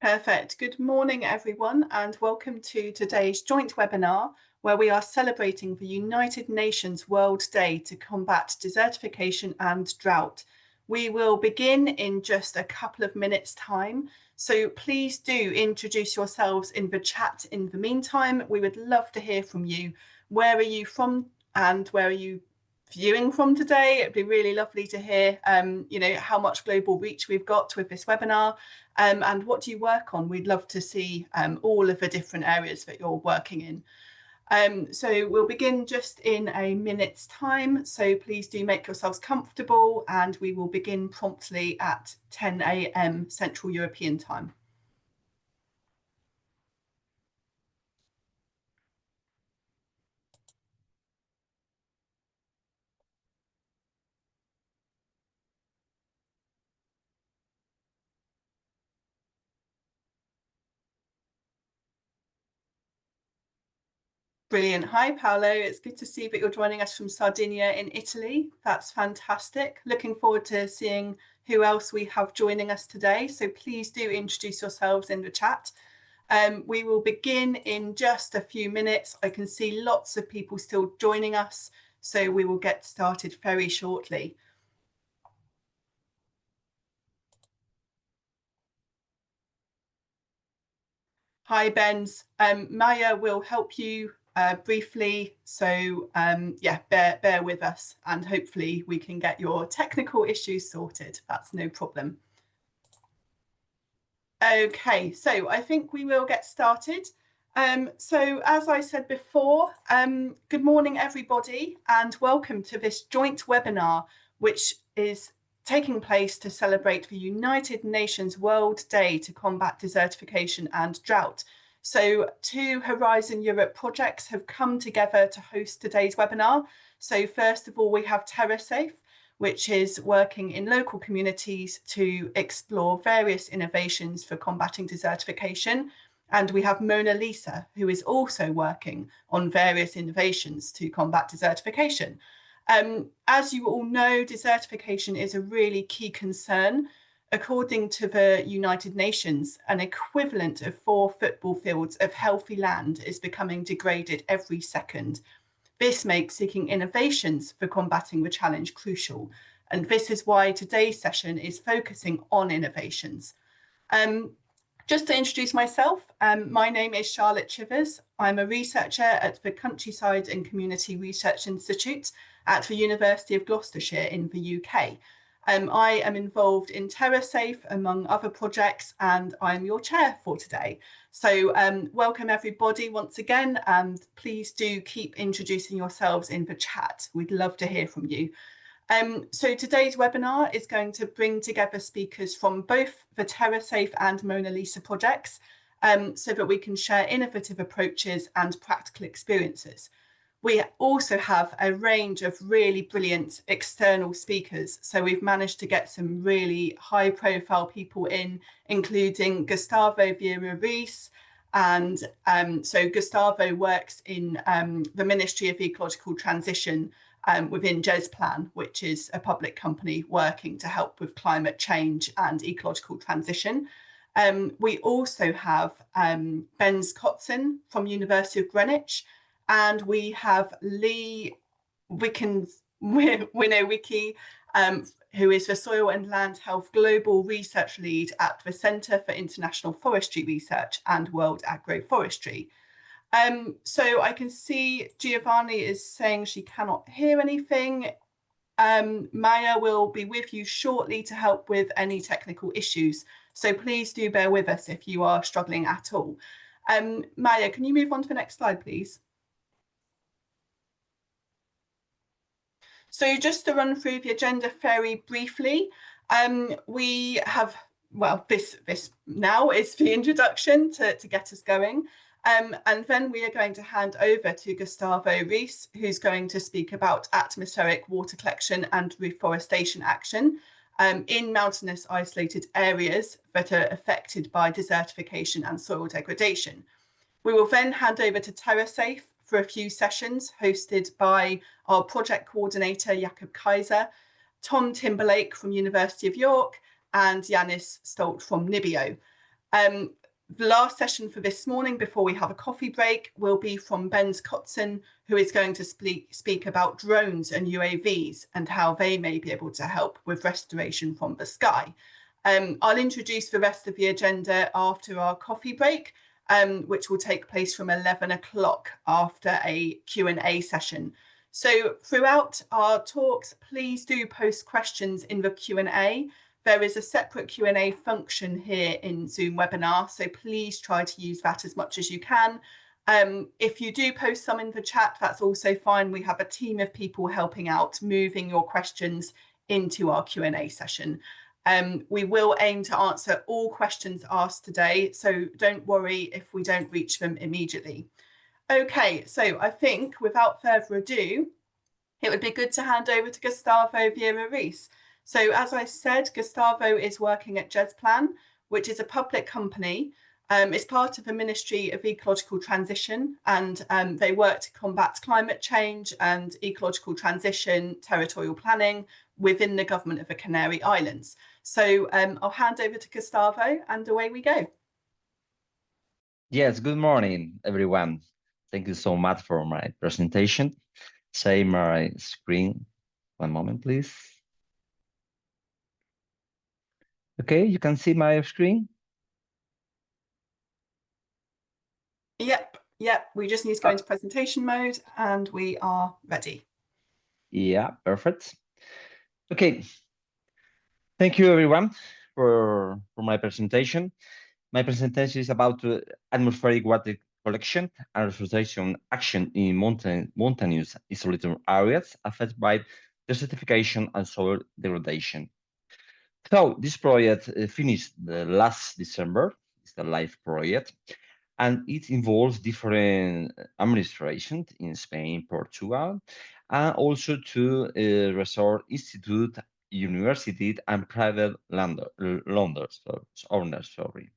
Perfect. Good morning, everyone, and welcome to today's joint webinar, where we are celebrating the United Nations World Day to combat desertification and drought. We will begin in just a couple of minutes' time, so please do introduce yourselves in the chat in the meantime. We would love to hear from you. Where are you from and where are you viewing from today? It'd be really lovely to hear how much global reach we've got with this webinar, and what do you work on. We'd love to see all of the different areas that you're working in. So we'll begin just in a minute's time, so please do make yourselves comfortable, and we will begin promptly at 10 a.m. Central European time. Brilliant. Hi, Paolo. It's good to see that you're joining us from Sardinia in Italy. That's fantastic. Looking forward to seeing who else we have joining us today. So please do introduce yourselves in the chat. We will begin in just a few minutes. I can see lots of people still joining us, so we will get started very shortly. Hi, Benz. Maya will help you briefly, so yeah, bear with us, and hopefully we can get your technical issues sorted. That's no problem. Okay, so I think we will get started. So as I said before, good morning everybody, and welcome to this joint webinar, which is taking place to celebrate the United Nations World Day to combat desertification and drought. So 2 Horizon Europe projects have come together to host today's webinar. So first of all, we have TerraSafe, which is working in local communities to explore various innovations for combating desertification. And we have MONALISA, who is also working on various innovations to combat desertification. As you all know, desertification is a really key concern. According to the United Nations, an equivalent of 4 football fields of healthy land is becoming degraded every second. This makes seeking innovations for combating the challenge crucial, and this is why today's session is focusing on innovations. Just to introduce myself, my name is Charlotte Chivers. I'm a researcher at the Countryside and Community Research Institute at the University of Gloucestershire in the UK. I am involved in TerraSafe, among other projects, and I'm your chair for today. So welcome everybody once again, and please do keep introducing yourselves in the chat. We'd love to hear from you. So today's webinar is going to bring together speakers from both the TerraSafe and MONALISA projects, so that we can share innovative approaches and practical experiences. We also have a range of really brilliant external speakers. So we've managed to get some really high profile people in, including Gustavo Viera Ruiz. And so Gustavo works in the Ministry of Ecological Transition within GESPLAN, which is a public company working to help with climate change and ecological transition. We also have Benz Kotzen from University of Greenwich, and we have Leigh Winowiecki, who is the Soil and Land Health Global Research Lead at the Centre for International Forestry Research and World Agroforestry. So I can see Giovanna is saying she cannot hear anything. Maya will be with you shortly to help with any technical issues. So please do bear with us if you are struggling at all. Maya, can you move on to the next slide, please? So just to run through the agenda very briefly, we have, well, this now is the introduction to get us going. And then we are going to hand over to Gustavo Ruiz, who's going to speak about atmospheric water collection and reforestation action in mountainous isolated areas that are affected by desertification and soil degradation. We will then hand over to TerraSafe for a few sessions hosted by our project coordinator, Keizer, Tom Timberlake from University of York, and Yanis Stolte from NIBIO. The last session for this morning before we have a coffee break will be from Benz Kotzen, who is going to speak about drones and UAVs and how they may be able to help with restoration from the sky. I'll introduce the rest of the agenda after our coffee break, which will take place from 11 o'clock after a Q&A session. So throughout our talks, please do post questions in the Q&A. There is a separate Q&A function here in Zoom webinar, so please try to use that as much as you can. If you do post some in the chat, that's also fine. We have a team of people helping out, moving your questions into our Q&A session. We will aim to answer all questions asked today, so don't worry if we don't reach them immediately. Okay, so I think without further ado, it would be good to hand over to Gustavo Viera Ruiz. So as I said, Gustavo is working at GESPLAN, which is a public company. It's part of the Ministry of Ecological Transition, and they work to combat climate change and ecological transition, territorial planning within the government of the Canary Islands. So I'll hand over to Gustavo and away we go. Yes, good morning, everyone. Thank you so much for my presentation. Share my screen. One moment, please. Okay, you can see my screen? Yep, we just need to go into presentation mode and we are ready. Yeah, perfect. Okay, thank you everyone for my presentation. My presentation is about atmospheric water collection and reforestation action in mountainous isolated areas affected by desertification and soil degradation. So this project finished last December. It's the live project, and it involves different administrations in Spain, Portugal, and also to resort institute, university, and private owners. Sorry.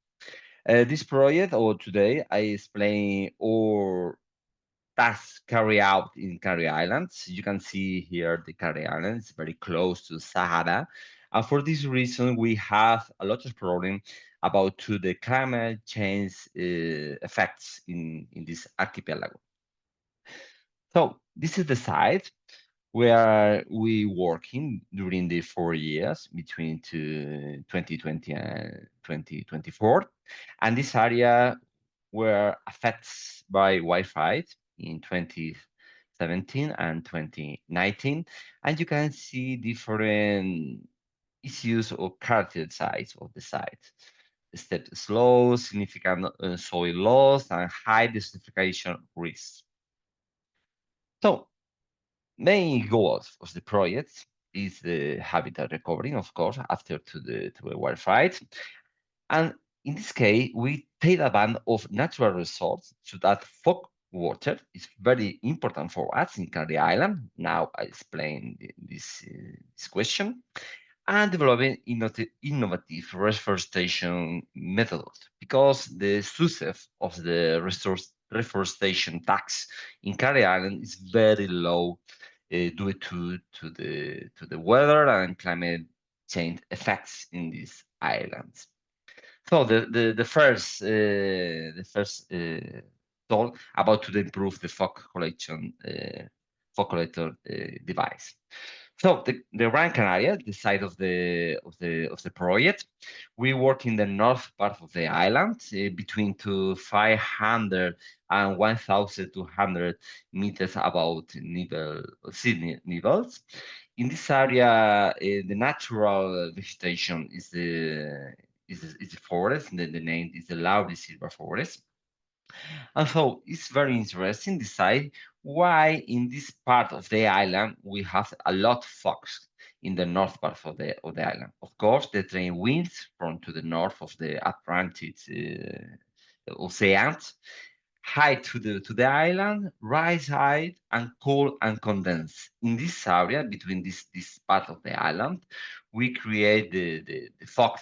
This project, or today, I explain all tasks carried out in Canary Islands. You can see here the Canary Islands, very close to Sahara. And for this reason, we have a lot of problem about the climate change effects in this archipelago. So this is the site where we working during the 4 years between 2020 and 2024. And this area were affected by Wi-Fi in 2017 and 2019. And you can see different issues or characteristics of the site. The step slow, significant soil loss, and high desertification risks. So, main goals of the project is the habitat recovery, of course, after to the wildfire. And in this case, we take advantage of natural resources so that fog water is very important for us in Canary Island. Now I explain this question. And developing innovative reforestation methods, because the success of the reforestation tax in Canary Island is very low due to the weather and climate change effects in these islands. So the first talk about to improve the fog collector device. So the Gran Canaria, the site of the project, we work in the north part of the island, between 500 and 1,200 meters above sea levels. In this area, the natural vegetation is the forest. The name is the Laurel Silver Forest. And so it's very interesting to decide why in this part of the island we have a lot of fogs in the north part of the island. Of course, the trade winds from to the north of the Atlantic Ocean, high to the island, rise high and cool and condense. In this area, between this part of the island, we create the fog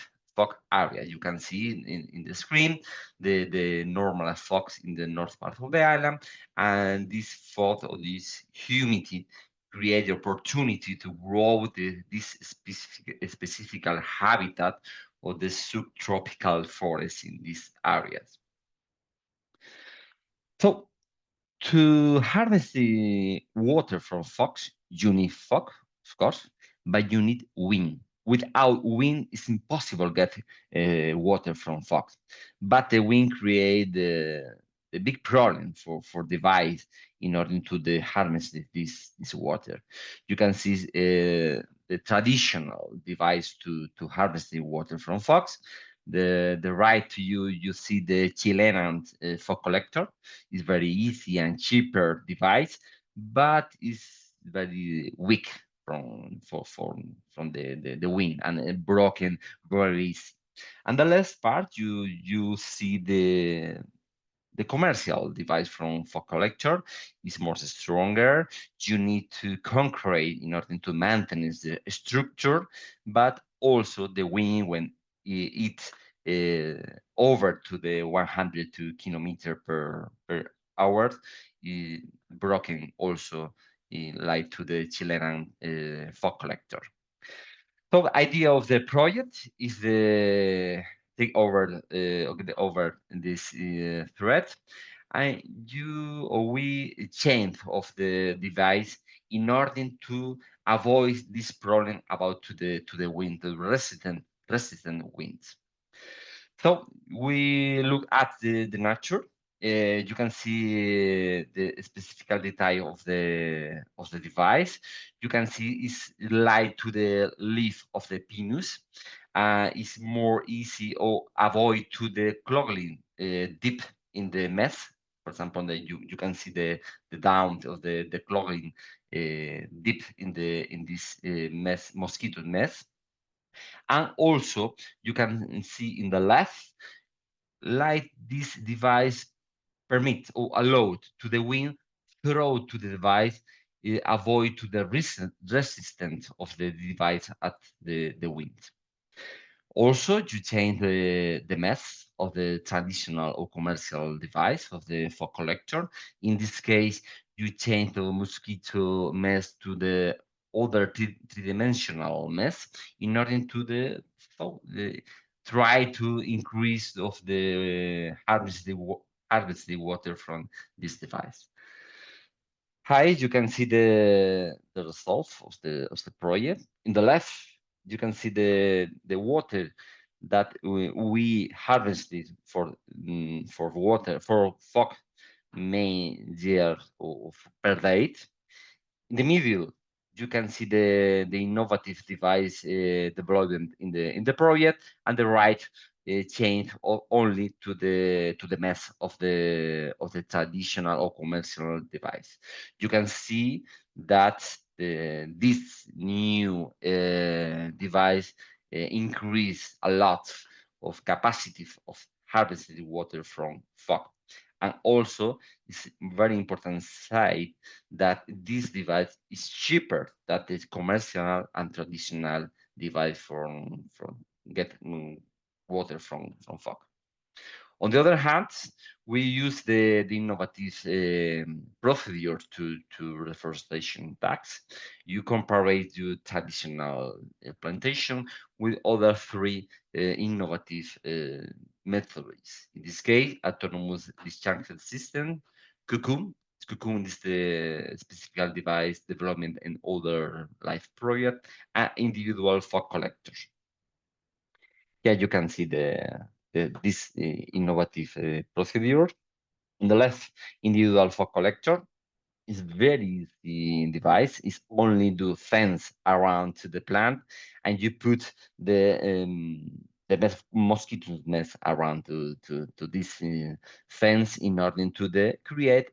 area. You can see in the screen the normal fog in the north part of the island, and this fog or this humidity create the opportunity to grow this specific habitat of the subtropical forests in these areas. So to harness the water from fogs, you need fog, of course, but you need wind. Without wind, it's impossible to get water from fog. But the wind creates the big problem for device in order to harness this water. You can see the traditional device to harvest the water from fogs. The right to you see the Chilean fog collector. It's very easy and cheaper device, but it's very weak from the wind and broken very easy. And the last part, you see the commercial device from fog collector is more stronger. You need to concrete in order to maintain the structure, but also the wind when it over to the 102 kilometer per hour, broken also like to the Chilean fog collector. So the idea of the project is the take over this thread, and you or we change of the device in order to avoid this problem about to the wind, the resistant winds. So we look at the nature. You can see the specific detail of the device. You can see it's light to the leaf of the pinus. It's more easy or avoid to the clogging deep in the mess. For example, you can see the down of the clogging deep in this mosquito mess. And also you can see in the left, like this device permit or allowed to the wind throw to the device, avoid to the resistance of the device at the wind. Also, you change the mass of the traditional or commercial device of the fog collector. In this case, you change the mosquito mass to the other three-dimensional mass in order to try to increase of the harvest the water from this device. Hi, you can see the result of the project. In the left, you can see the water that we harvested for water for fog main year of per date. In the middle, you can see the innovative device development in the project, and the right change only to the mass of the traditional or commercial device. You can see that this new device increase a lot of capacity of harvesting water from fog. And also, it's very important side that this device is cheaper than the commercial and traditional device from getting water from fog. On the other hand, we use the innovative procedure to reforestation tax. You compare your traditional plantation with other three innovative methods. In this case, autonomous discharge system, Cocoon. Cocoon is the specific device development and other life project, and individual fog collectors. Yeah, you can see this innovative procedure. On the left, individual fog collector is very easy device. It's only do fence around to the plant, and you put the mosquito nest around to this fence in order to create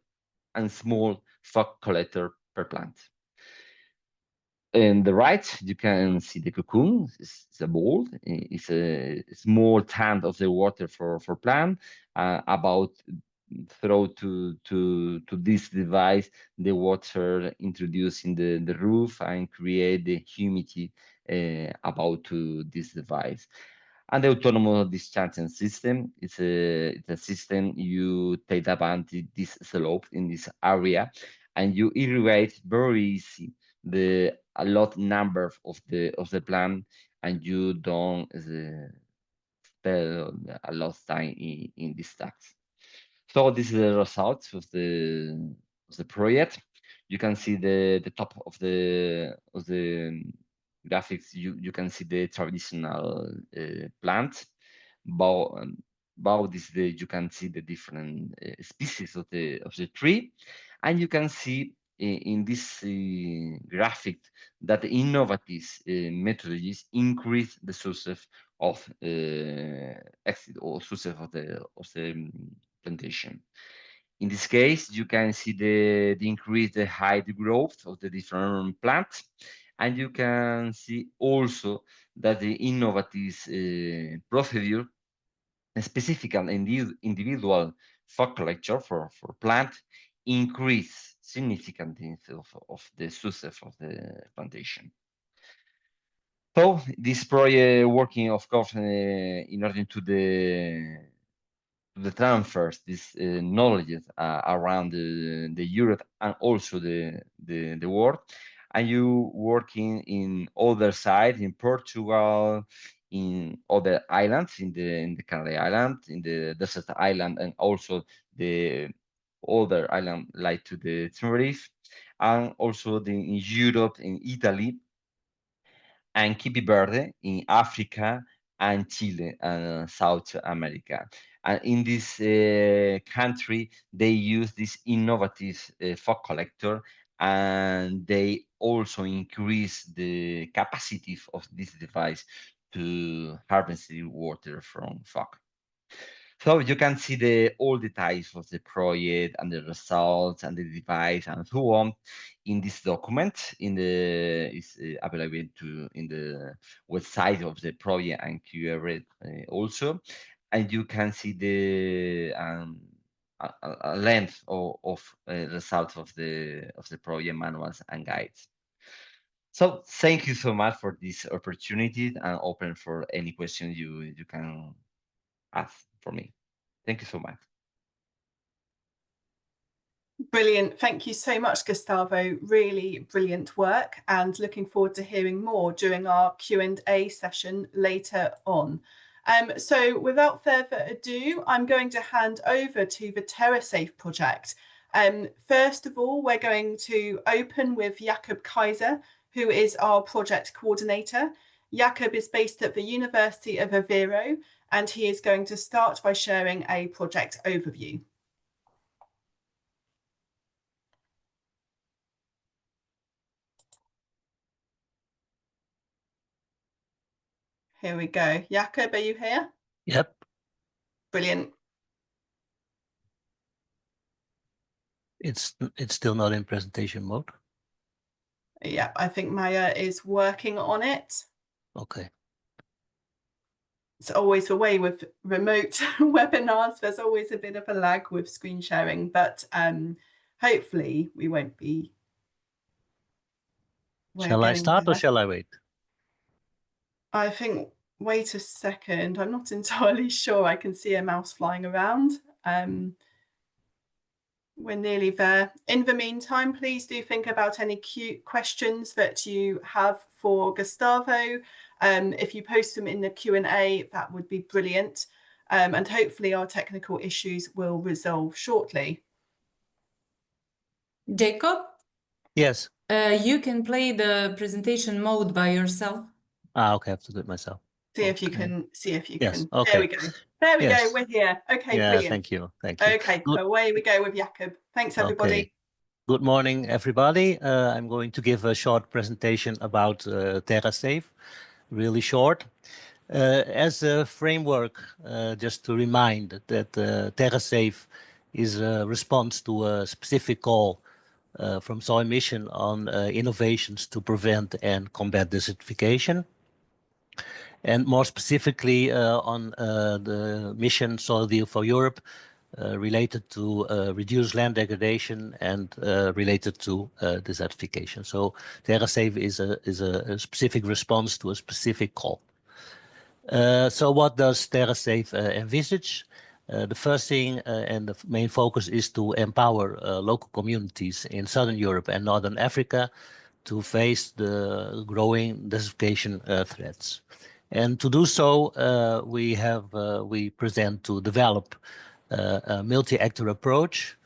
a small fog collector per plant. On the right, you can see the cocoon. It's a ball. It's a small tank of the water for plant. About throw to this device the water introduced in the roof and create the humidity about to this device. And the autonomous discharging system is a system you take advantage this slope in this area, and you irrigate very easy a lot number of the plant, and you don't spend a lot of time in this task. So this is the results of the project. You can see the top of the graphics. You can see the traditional plants. About this, you can see the different species of the tree, and you can see in this graphic that the innovative methodologies increase the success of exit or success of the plantation. In this case, you can see the increase, the height growth of the different plants, and you can see also that the innovative procedure, specific and individual fog collector for plant, increase significantly of the success of the plantation. So this project working, of course, in order to the transfers this knowledge around the Europe and also the world, and you working in other sides in Portugal, in other islands, in the Canary Island, in the desert island, and also the other island like to the Tenerife, and also in Europe, in Italy, and Cape Verde in Africa, and Chile and South America. And in this country, they use this innovative fog collector, and they also increase the capacity of this device to harvest the water from fog. So you can see all the types of the project and the results and the device and so on in this document. Is available in the website of the project and QR also, and you can see the a length of results of the project manuals and guides. So thank you so much for this opportunity, and open for any questions you can ask for me. Thank you so much. Brilliant. Thank you so much, Gustavo. Really brilliant work, and looking forward to hearing more during our Q&A session later on. So without further ado, I'm going to hand over to the TerraSafe project. First of all, we're going to open with Jakob Keizer, who is our project coordinator. Jakob is based at the University of Aveiro, and he is going to start by sharing a project overview. Here we go. Jakob, are you here? Yep. Brilliant. It's still not in presentation mode. Yeah, I think Maya is working on it. Okay. It's always the way with remote webinars. There's always a bit of a lag with screen sharing, but hopefully we won't be. Shall I start or shall I wait? I think, wait a second. I'm not entirely sure. I can see a mouse flying around. We're nearly there. In the meantime, please do think about any questions that you have for Gustavo. If you post them in the Q&A, that would be brilliant. And hopefully our technical issues will resolve shortly. Jacob? Yes. You can play the presentation mode by yourself. Okay, I have to do it myself. See if you can. Yes. Can. Okay. There we go. There we go. We're here. Okay, yeah, brilliant. Thank you. Thank you. Okay, away we go with Jakob. Thanks, everybody. Okay. Good morning, everybody. I'm going to give a short presentation about TerraSafe, really short. As a framework, just to remind that TerraSafe is a response to a specific call from Soil Mission on innovations to prevent and combat desertification. And more specifically on the mission Soil Deal for Europe, related to reduced land degradation and related to desertification. So TerraSafe is a specific response to a specific call. So what does TerraSafe envisage? The first thing and the main focus is to empower local communities in Southern Europe and Northern Africa to face the growing desertification threats. And to do so, we present to develop a multi-actor approach,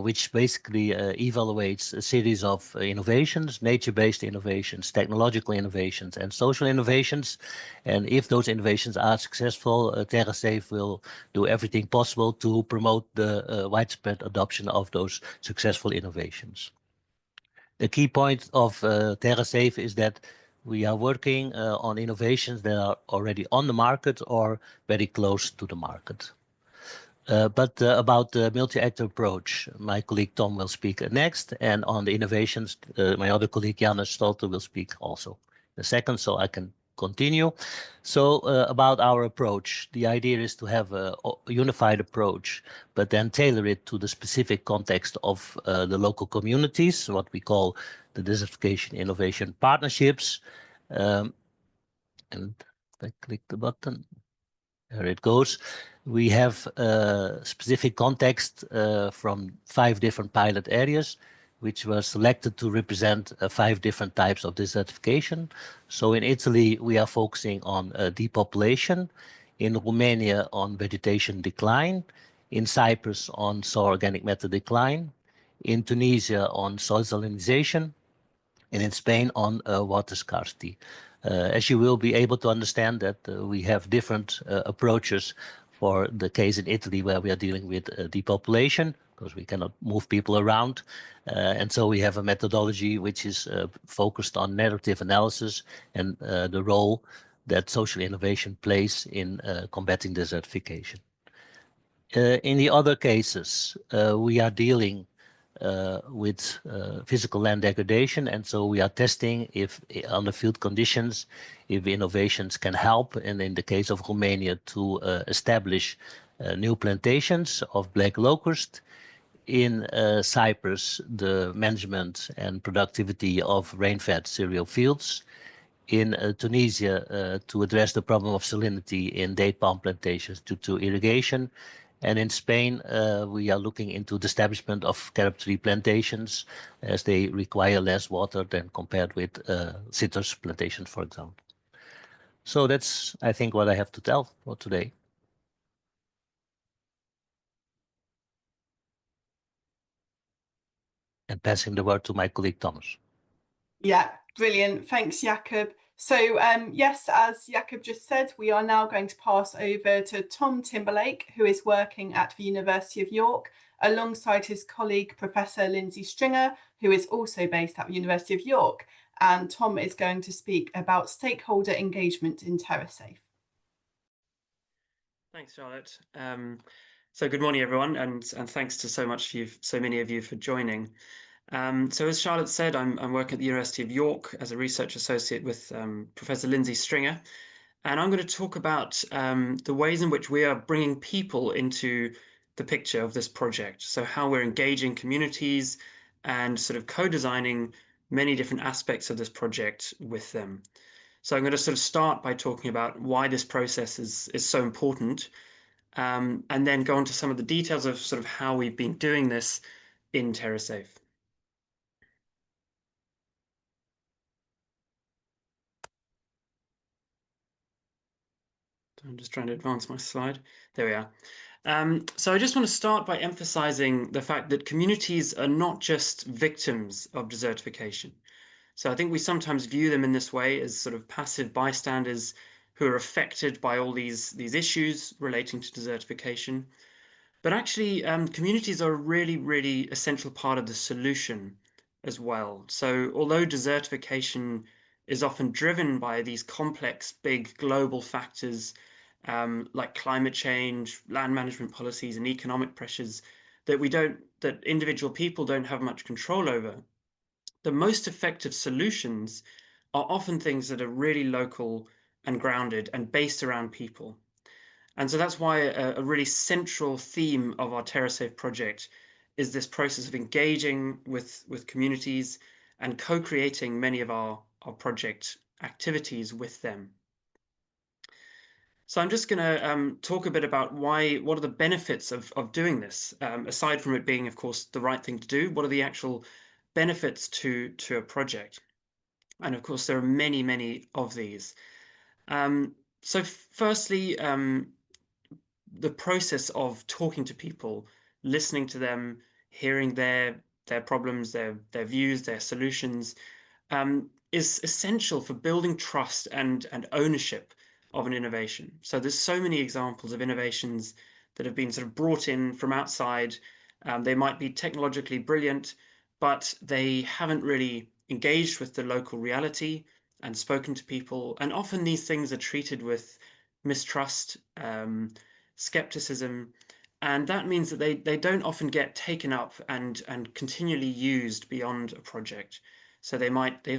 which basically evaluates a series of innovations, nature-based innovations, technological innovations, and social innovations. And if those innovations are successful, TerraSafe will do everything possible to promote the widespread adoption of those successful innovations. The key point of TerraSafe is that we are working on innovations that are already on the market or very close to the market. But about the multi-actor approach, my colleague Tom will speak next, and on the innovations, my other colleague Giovanna Stolte will speak also in a second, so I can continue. So about our approach, the idea is to have a unified approach, but then tailor it to the specific context of the local communities, what we call the desertification innovation partnerships. And if I click the button, there it goes. We have a specific context from 5 different pilot areas, which were selected to represent 5 different types of desertification. So in Italy, we are focusing on depopulation, in Romania on vegetation decline, in Cyprus on soil organic matter decline, in Tunisia on soil salinization, and in Spain on water scarcity. As you will be able to understand that we have different approaches for the case in Italy where we are dealing with depopulation, because we cannot move people around. And so we have a methodology which is focused on narrative analysis and the role that social innovation plays in combating desertification. In the other cases, we are dealing with physical land degradation, and so we are testing if under field conditions, if innovations can help, and in the case of Romania to establish new plantations of black locust. In Cyprus, the management and productivity of rain-fed cereal fields. In Tunisia, to address the problem of salinity in date palm plantations due to irrigation. And in Spain, we are looking into the establishment of carob tree plantations as they require less water than compared with citrus plantations, for example. So that's, I think, what I have to tell for today. And passing the word to my colleague, Thomas. Yeah, brilliant. Thanks, Jakob. So yes, as Jakob just said, we are now going to pass over to Tom Timberlake, who is working at the University of York, alongside his colleague, Professor Lindsay Stringer, who is also based at the University of York. And Tom is going to speak about stakeholder engagement in TerraSafe. Thanks, Charlotte. So good morning, everyone, and thanks to so many of you for joining. So as Charlotte said, I'm working at the University of York as a research associate with Professor Lindsay Stringer, and I'm going to talk about the ways in which we are bringing people into the picture of this project. So how we're engaging communities and sort of co-designing many different aspects of this project with them. So I'm going to sort of start by talking about why this process is so important, and then go into some of the details of sort of how we've been doing this in TerraSafe. I'm just trying to advance my slide. There we are. So I just want to start by emphasizing the fact that communities are not just victims of desertification. So I think we sometimes view them in this way as sort of passive bystanders who are affected by all these issues relating to desertification. But actually, communities are a really, really essential part of the solution as well. So although desertification is often driven by these complex, big global factors like climate change, land management policies, and economic pressures that individual people don't have much control over, the most effective solutions are often things that are really local and grounded and based around people. And so that's why a really central theme of our TerraSafe project is this process of engaging with communities and co-creating many of our project activities with them. So I'm just going to talk a bit about what are the benefits of doing this, aside from it being, of course, the right thing to do. What are the actual benefits to a project? And of course, there are many, many of these. So firstly, the process of talking to people, listening to them, hearing their problems, their views, their solutions, is essential for building trust and ownership of an innovation. So there's so many examples of innovations that have been sort of brought in from outside. They might be technologically brilliant, but they haven't really engaged with the local reality and spoken to people. And often these things are treated with mistrust, skepticism, and that means that they don't often get taken up and continually used beyond a project. So they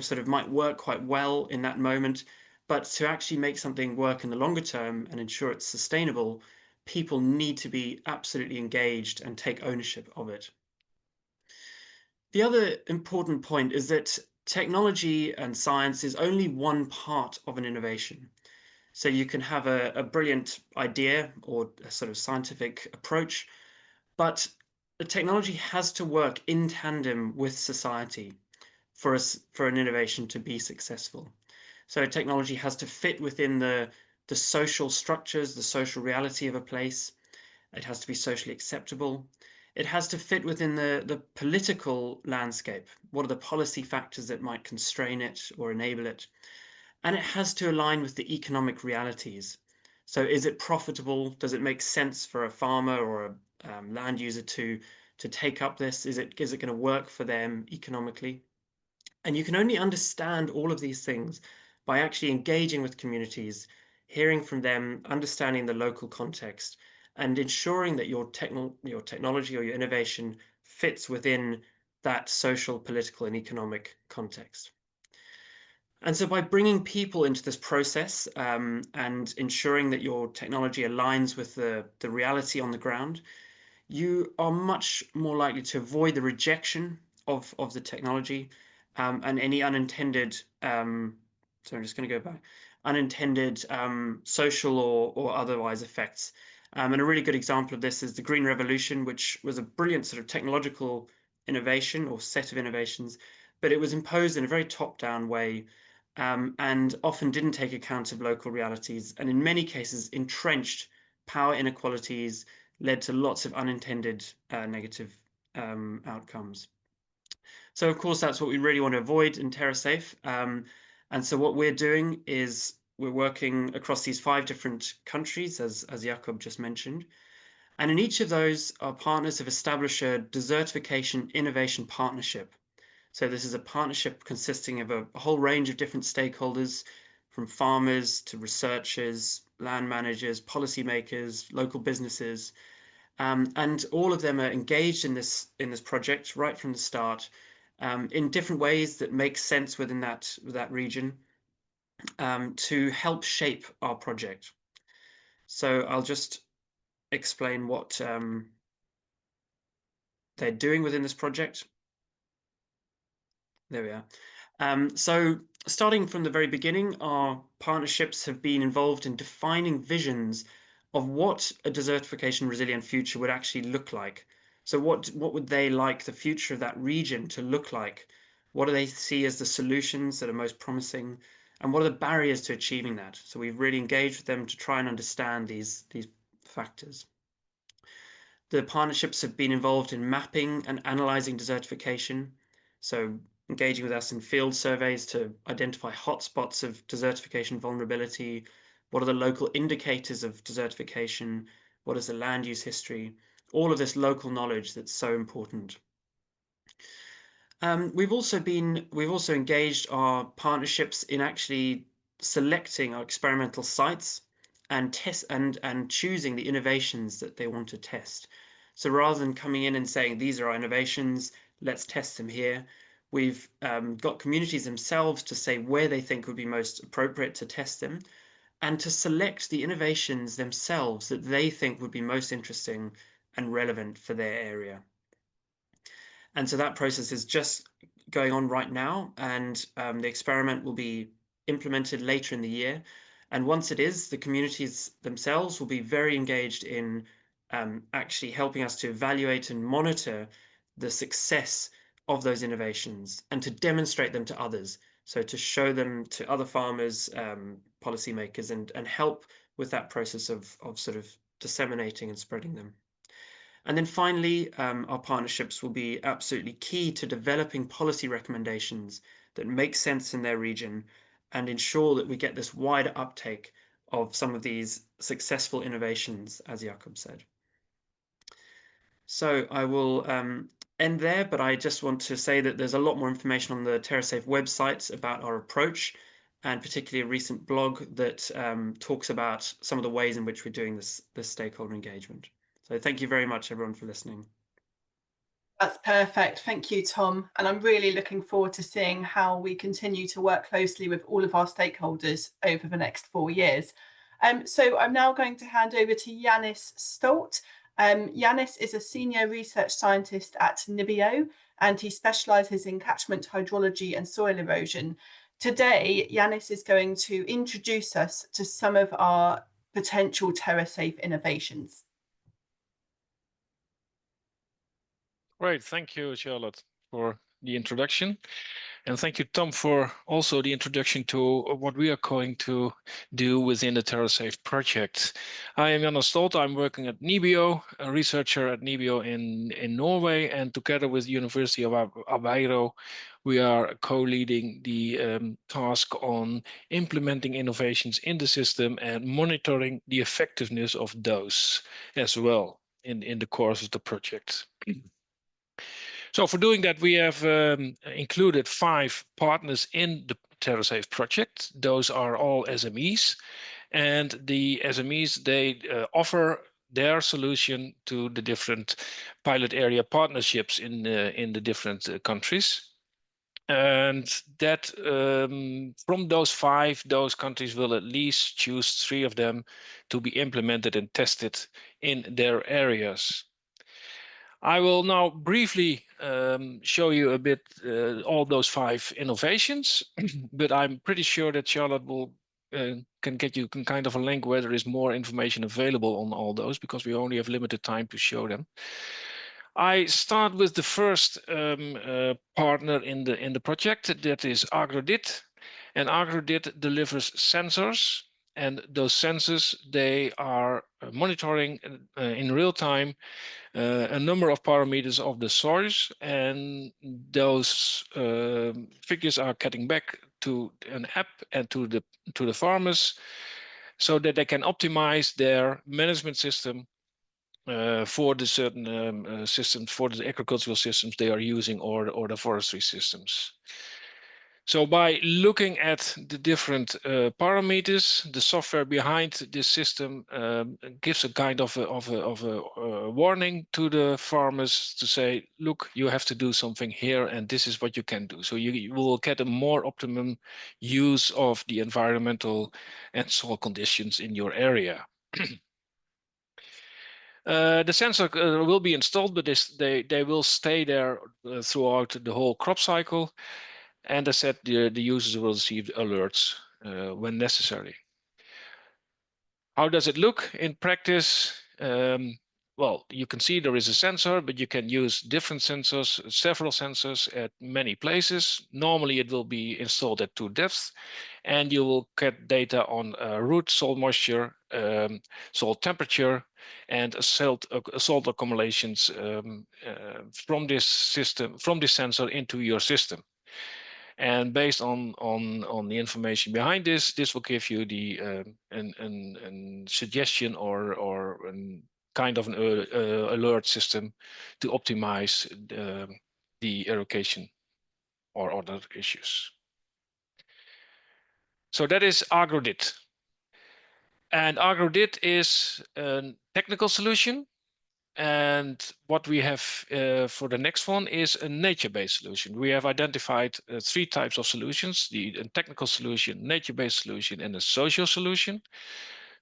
sort of might work quite well in that moment, but to actually make something work in the longer term and ensure it's sustainable, people need to be absolutely engaged and take ownership of it. The other important point is that technology and science is only one part of an innovation. So you can have a brilliant idea or a sort of scientific approach, but the technology has to work in tandem with society for an innovation to be successful. So technology has to fit within the social structures, the social reality of a place. It has to be socially acceptable. It has to fit within the political landscape. What are the policy factors that might constrain it or enable it? And it has to align with the economic realities. So is it profitable? Does it make sense for a farmer or a land user to take up this? Is it going to work for them economically? And you can only understand all of these things by actually engaging with communities, hearing from them, understanding the local context, and ensuring that your technology or your innovation fits within that social, political, and economic context. And so by bringing people into this process and ensuring that your technology aligns with the reality on the ground, you are much more likely to avoid the rejection of the technology and any unintended, so I'm just going to go back, unintended social or otherwise effects. And a really good example of this is the Green Revolution, which was a brilliant sort of technological innovation or set of innovations, but it was imposed in a very top-down way and often didn't take account of local realities, and in many cases entrenched power inequalities, led to lots of unintended negative outcomes. So of course, that's what we really want to avoid in TerraSafe. And so what we're doing is we're working across these 5 different countries, as Jakob just mentioned. And in each of those, our partners have established a desertification innovation partnership. So this is a partnership consisting of a whole range of different stakeholders, from farmers to researchers, land managers, policymakers, local businesses, and all of them are engaged in this project right from the start, in different ways that make sense within that region, to help shape our project. So I'll just explain what they're doing within this project. There we are. So starting from the very beginning, our partnerships have been involved in defining visions of what a desertification resilient future would actually look like. So what would they like the future of that region to look like? What do they see as the solutions that are most promising? And what are the barriers to achieving that? So we've really engaged with them to try and understand these factors. The partnerships have been involved in mapping and analyzing desertification. So engaging with us in field surveys to identify hotspots of desertification vulnerability. What are the local indicators of desertification? What is the land use history? All of this local knowledge that's so important. We've also engaged our partnerships in actually selecting our experimental sites and choosing the innovations that they want to test. So rather than coming in and saying, these are our innovations, let's test them here, we've got communities themselves to say where they think would be most appropriate to test them, and to select the innovations themselves that they think would be most interesting and relevant for their area. And so that process is just going on right now, and the experiment will be implemented later in the year. And once it is, the communities themselves will be very engaged in actually helping us to evaluate and monitor the success of those innovations and to demonstrate them to others. So to show them to other farmers, policymakers and help with that process of sort of disseminating and spreading them. And then finally, our partnerships will be absolutely key to developing policy recommendations that make sense in their region and ensure that we get this wider uptake of some of these successful innovations, as Jakob said. So I will end there, but I just want to say that there's a lot more information on the TerraSafe website about our approach, and particularly a recent blog that talks about some of the ways in which we're doing this stakeholder engagement. So thank you very much, everyone, for listening. That's perfect. Thank you, Tom. And I'm really looking forward to seeing how we continue to work closely with all of our stakeholders over the next 4 years. So I'm now going to hand over to Yanis Stolte. Yanis is a senior research scientist at NIBIO, and he specialises in catchment hydrology and soil erosion. Today, Yanis is going to introduce us to some of our potential TerraSafe innovations. Great, thank you, Charlotte, for the introduction. And thank you, Tom, for also the introduction to what we are going to do within the TerraSafe project. I am Giovanna Stolte. I'm working at NIBIO, a researcher at NIBIO in Norway, and together with the University of Aveiro, we are co-leading the task on implementing innovations in the system and monitoring the effectiveness of those as well in the course of the project. So for doing that, we have included 5 partners in the TerraSafe project. Those are all SMEs, and the SMEs, they offer their solution to the different pilot area partnerships in the different countries. And that from those 5, those countries will at least choose 3 of them to be implemented and tested in their areas. I will now briefly show you a bit all those 5 innovations, but I'm pretty sure that Charlotte will can get you kind of a link where there is more information available on all those, because we only have limited time to show them. I start with the first partner in the project, that is Agrodit, and Agrodit delivers sensors, and those sensors, they are monitoring in real time a number of parameters of the soils, and those figures are getting back to an app and to the farmers, so that they can optimize their management system for the certain systems, for the agricultural systems they are using, or the forestry systems. So by looking at the different parameters, the software behind this system gives a kind of a warning to the farmers to say, look, you have to do something here, and this is what you can do. So you will get a more optimum use of the environmental and soil conditions in your area. The sensor will be installed, but they will stay there throughout the whole crop cycle. And as I said, the users will receive alerts when necessary. How does it look in practice? Well, you can see there is a sensor, but you can use different sensors, several sensors at many places. Normally, it will be installed at 2 depths, and you will get data on root, soil moisture, soil temperature, and salt accumulations from this system, from this sensor into your system. And based on the information behind this will give you the an suggestion or kind of an alert system to optimize the irrigation or other issues. So that is Agrodit. And Agrodit is a technical solution. And what we have for the next one is a nature-based solution. We have identified 3 types of solutions: a technical solution, nature-based solution, and a social solution.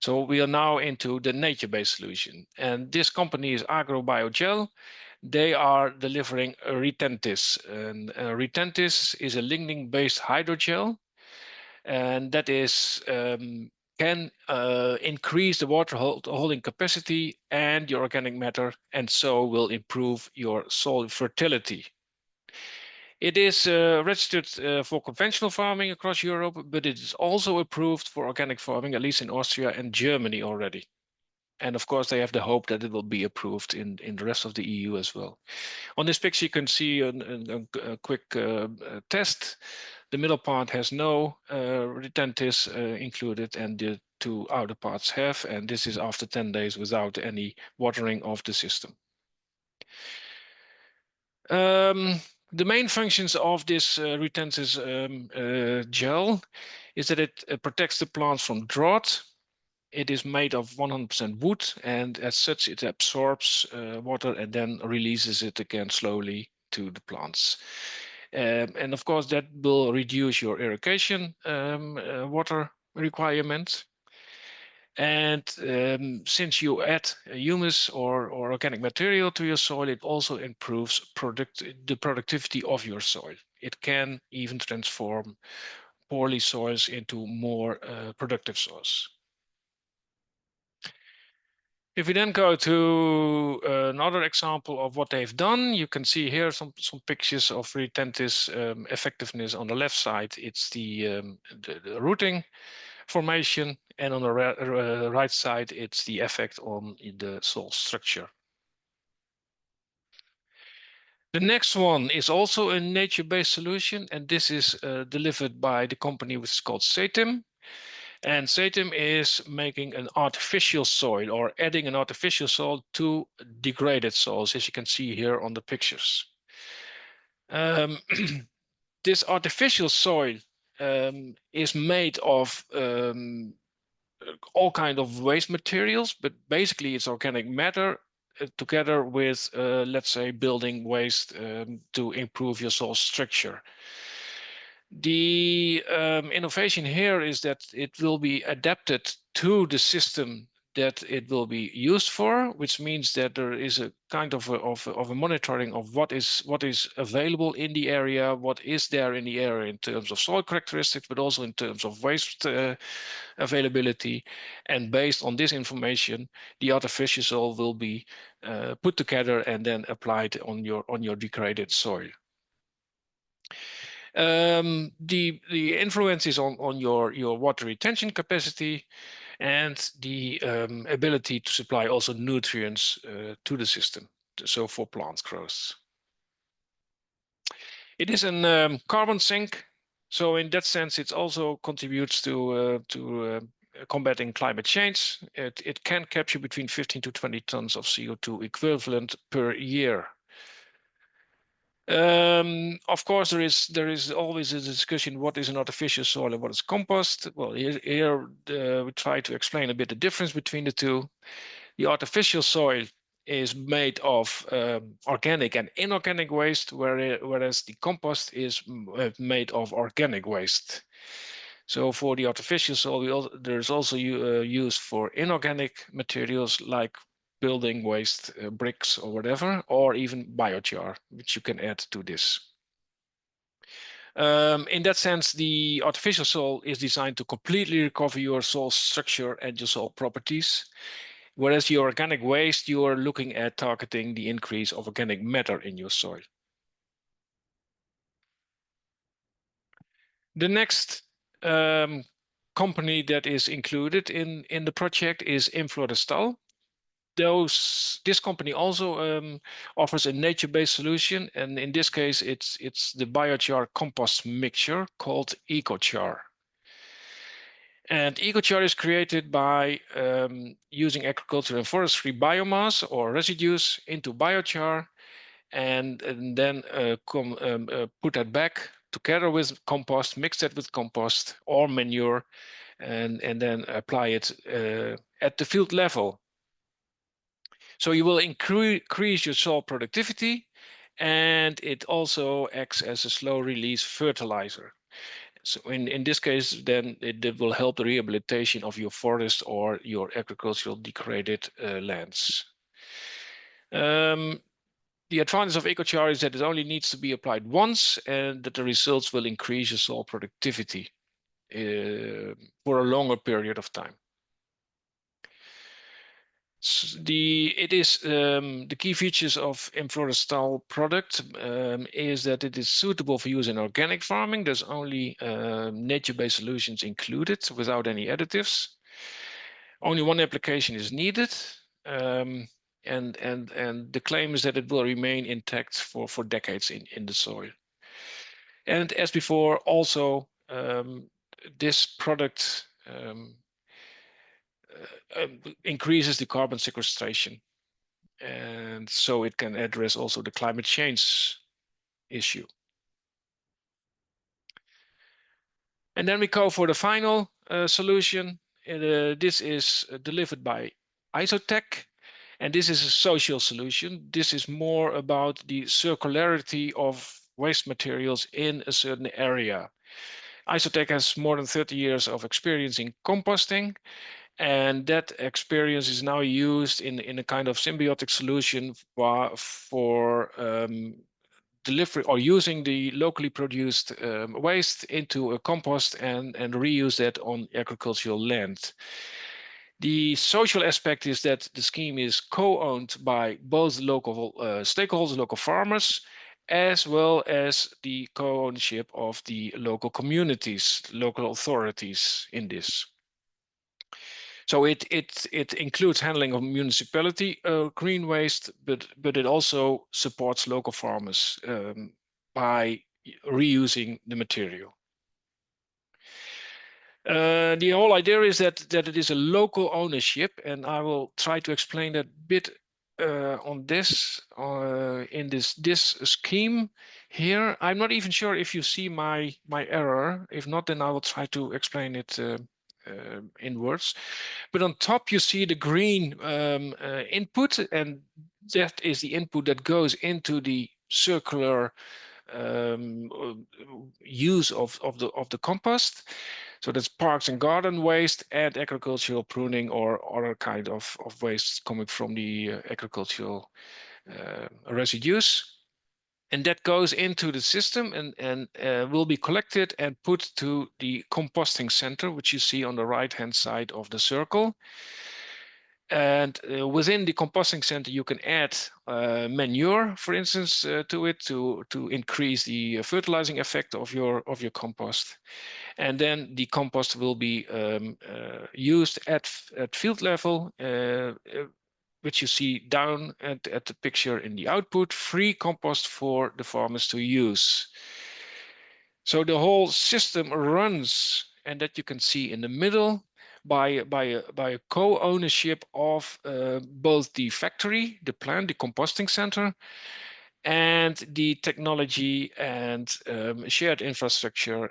So we are now into the nature-based solution. And this company is AgroBioGel. They are delivering a Retentis. And Retentis is a lignin-based hydrogel. And that is can increase the water holding capacity and your organic matter, and so will improve your soil fertility. It is registered for conventional farming across Europe, but it is also approved for organic farming, at least in Austria and Germany already. And of course, they have the hope that it will be approved in the rest of the EU as well. On this picture, you can see a quick test. The middle part has no retentis included, and the two outer parts have, and this is after 10 days without any watering of the system. The main functions of this retentis gel is that it protects the plants from drought. It is made of 100% wood, and as such, it absorbs water and then releases it again slowly to the plants. And of course, that will reduce your irrigation water requirements. And since you add humus or organic material to your soil, it also improves the productivity of your soil. It can even transform poorly soils into more productive soils. If we then go to another example of what they've done, you can see here some pictures of retentis effectiveness. On the left side, it's the rooting formation, and on the right side, it's the effect on the soil structure. The next one is also a nature-based solution, and this is delivered by the company which is called SATIM. And SATIM is making an artificial soil, or adding an artificial soil to degraded soils, as you can see here on the pictures. This artificial soil is made of all kinds of waste materials, but basically it's organic matter together with, let's say, building waste to improve your soil structure. The innovation here is that it will be adapted to the system that it will be used for, which means that there is a kind of a monitoring of what is available in the area, what is there in the area in terms of soil characteristics, but also in terms of waste availability. And based on this information, the artificial soil will be put together and then applied on your degraded soil. The influence is on your water retention capacity and the ability to supply also nutrients to the system, so for plant growth. It is a carbon sink, so in that sense it also contributes to combating climate change. It can capture between 15 to 20 tons of CO2 equivalent per year. Of course, there is always a discussion what is an artificial soil and what is compost. Well, here we try to explain a bit the difference between the two. The artificial soil is made of organic and inorganic waste, whereas the compost is made of organic waste. So for the artificial soil, there's also use for inorganic materials like building waste, bricks or whatever, or even biochar, which you can add to this. In that sense, the artificial soil is designed to completely recover your soil structure and your soil properties, whereas your organic waste, you are looking at targeting the increase of organic matter in your soil. The next company that is included in the project is Inflorestal. This company also offers a nature-based solution, and in this case, it's the biochar compost mixture called EcoChar. And EcoChar is created by using agriculture and forestry biomass or residues into biochar, and then put that back together with compost, mix that with compost or manure, and then apply it at the field level. So you will increase your soil productivity, and it also acts as a slow release fertilizer. So in this case, then it will help the rehabilitation of your forest or your agricultural degraded lands. The advantage of EcoChar is that it only needs to be applied once, and that the results will increase your soil productivity for a longer period of time. The key features of Inflorestal product is that it is suitable for use in organic farming. There's only nature-based solutions included without any additives. Only one application is needed, and the claim is that it will remain intact for decades in the soil. And as before, also this product increases the carbon sequestration, and so it can address also the climate change issue. And then we go for the final solution. This is delivered by Isotech, and this is a social solution. This is more about the circularity of waste materials in a certain area. Isotech has more than 30 years of experience in composting, and that experience is now used in a kind of symbiotic solution for delivery or using the locally produced waste into a compost and reuse that on agricultural land. The social aspect is that the scheme is co-owned by both local stakeholders, local farmers, as well as the co-ownership of the local communities, local authorities in this. So it includes handling of municipality green waste, but it also supports local farmers by reusing the material. The whole idea is that it is a local ownership, and I will try to explain that bit on this in this scheme here. I'm not even sure if you see my error. If not, then I will try to explain it in words. But on top you see the green input, and that is the input that goes into the circular use of the compost. So that's parks and garden waste and agricultural pruning or other kind of waste coming from the agricultural residues. And that goes into the system and will be collected and put to the composting center, which you see on the right-hand side of the circle. And within the composting center, you can add manure, for instance, to it to increase the fertilizing effect of your compost. And then the compost will be used at field level, which you see down at the picture in the output, free compost for the farmers to use. So the whole system runs, and that you can see in the middle, by a co-ownership of both the factory, the plant, the composting center, and the technology and shared infrastructure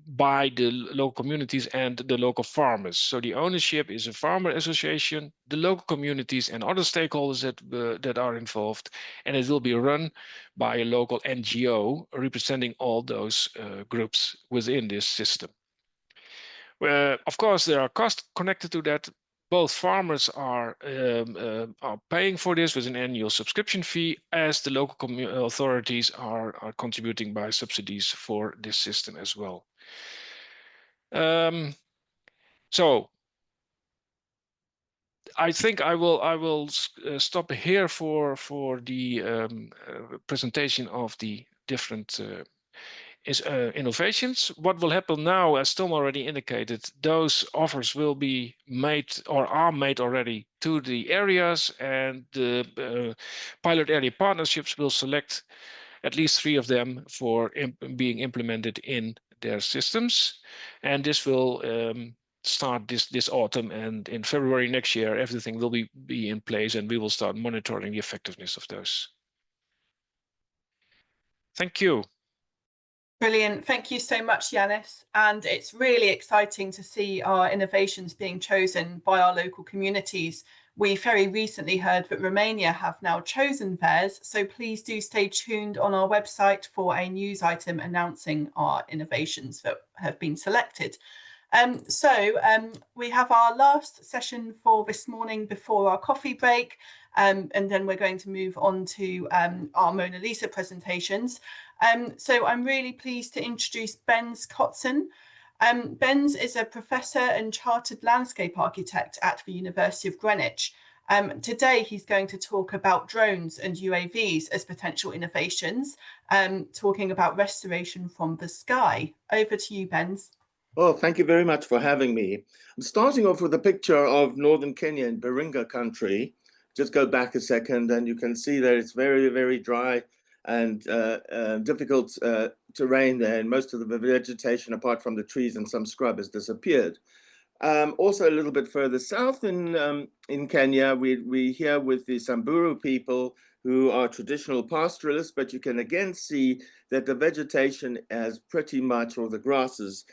by the local communities and the local farmers. So the ownership is a farmer association, the local communities and other stakeholders that are involved, and it will be run by a local NGO representing all those groups within this system. Of course, there are costs connected to that. Both farmers are paying for this with an annual subscription fee, as the local authorities are contributing by subsidies for this system as well. So I think I will stop here for the presentation of the different innovations. What will happen now, as Tom already indicated, those offers will be made or are made already to the areas, and the pilot area partnerships will select at least 3 of them for being implemented in their systems. And this will start this autumn, and in February next year, everything will be in place, and we will start monitoring the effectiveness of those. Thank you. Brilliant. Thank you so much, Yanis. And it's really exciting to see our innovations being chosen by our local communities. We very recently heard that Romania have now chosen theirs, so please do stay tuned on our website for a news item announcing our innovations that have been selected. We have our last session for this morning before our coffee break, and then we're going to move on to our Mona Lisa presentations. So I'm really pleased to introduce Benz Kotzen. Benz is a professor and chartered landscape architect at the University of Greenwich. Today, he's going to talk about drones and UAVs as potential innovations, talking about restoration from the sky. Over to you, Benz. Well, thank you very much for having me. I'm starting off with a picture of northern Kenya in Baringa country. Just go back a second and you can see that it's very, very dry and difficult terrain there, and most of the vegetation, apart from the trees and some scrub, has disappeared. Also, a little bit further south in Kenya, we here with the Samburu people, who are traditional pastoralists, but you can again see that the vegetation has pretty much, or the grasses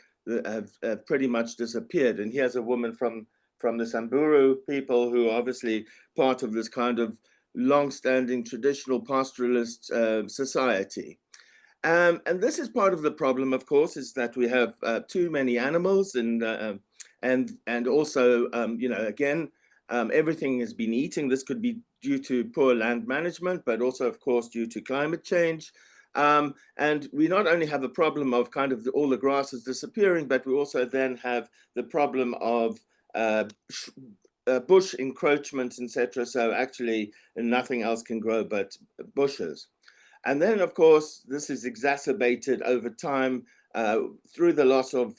have pretty much disappeared. And here's a woman from the Samburu people, who are obviously part of this kind of long-standing traditional pastoralist society. And this is part of the problem, of course, is that we have too many animals, and also, you know, again, everything has been eating. This could be due to poor land management, but also, of course, due to climate change. And we not only have the problem of kind of all the grasses disappearing, but we also then have the problem of bush encroachments, etc. So actually nothing else can grow but bushes. And then, of course, this is exacerbated over time through the loss of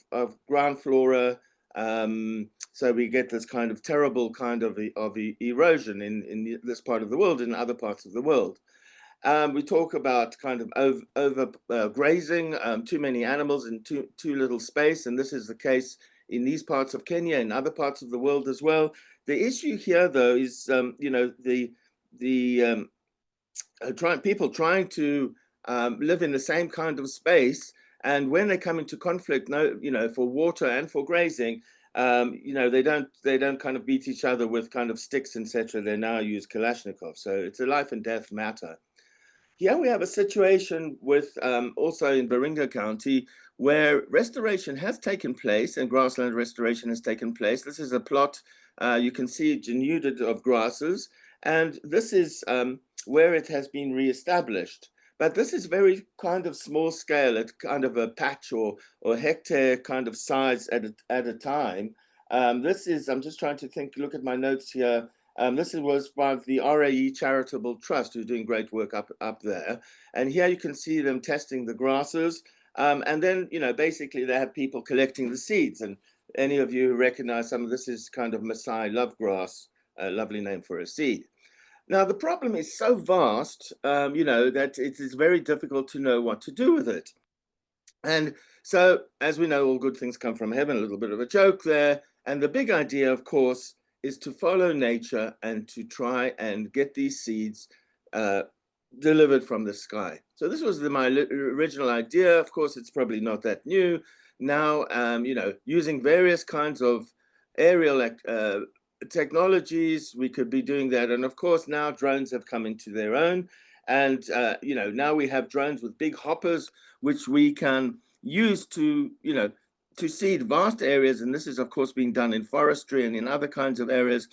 ground flora. So we get this kind of terrible kind of erosion in this part of the world and other parts of the world. We talk about kind of over grazing, too many animals in too little space, and this is the case in these parts of Kenya and other parts of the world as well. The issue here, though, is you know, people trying to live in the same kind of space, and when they come into conflict, you know, for water and for grazing, you know, they don't kind of beat each other with kind of sticks, etc. They now use Kalashnikov. So it's a life and death matter. Here we have a situation with also in Baringa County, where restoration has taken place and grassland restoration has taken place. This is a plot, you can see denuded of grasses, and this is where it has been reestablished. But this is very kind of small scale, at kind of a patch or hectare kind of size at a time. This is, I'm just trying to look at my notes here. This was by the RAE Charitable Trust, who's doing great work up there. And here you can see them testing the grasses. And then, you know, basically they have people collecting the seeds. And any of you who recognize some of this is kind of Maasai lovegrass, a lovely name for a seed. Now, the problem is so vast, you know, that it is very difficult to know what to do with it. And so, as we know, all good things come from heaven, a little bit of a joke there. And the big idea, of course, is to follow nature and to try and get these seeds delivered from the sky. So this was my original idea. Of course, it's probably not that new. Now, you know, using various kinds of aerial technologies, we could be doing that. And of course, now drones have come into their own. And, you know, now we have drones with big hoppers, which we can use to, you know, to seed vast areas. And this is, of course, being done in forestry and in other kinds of areas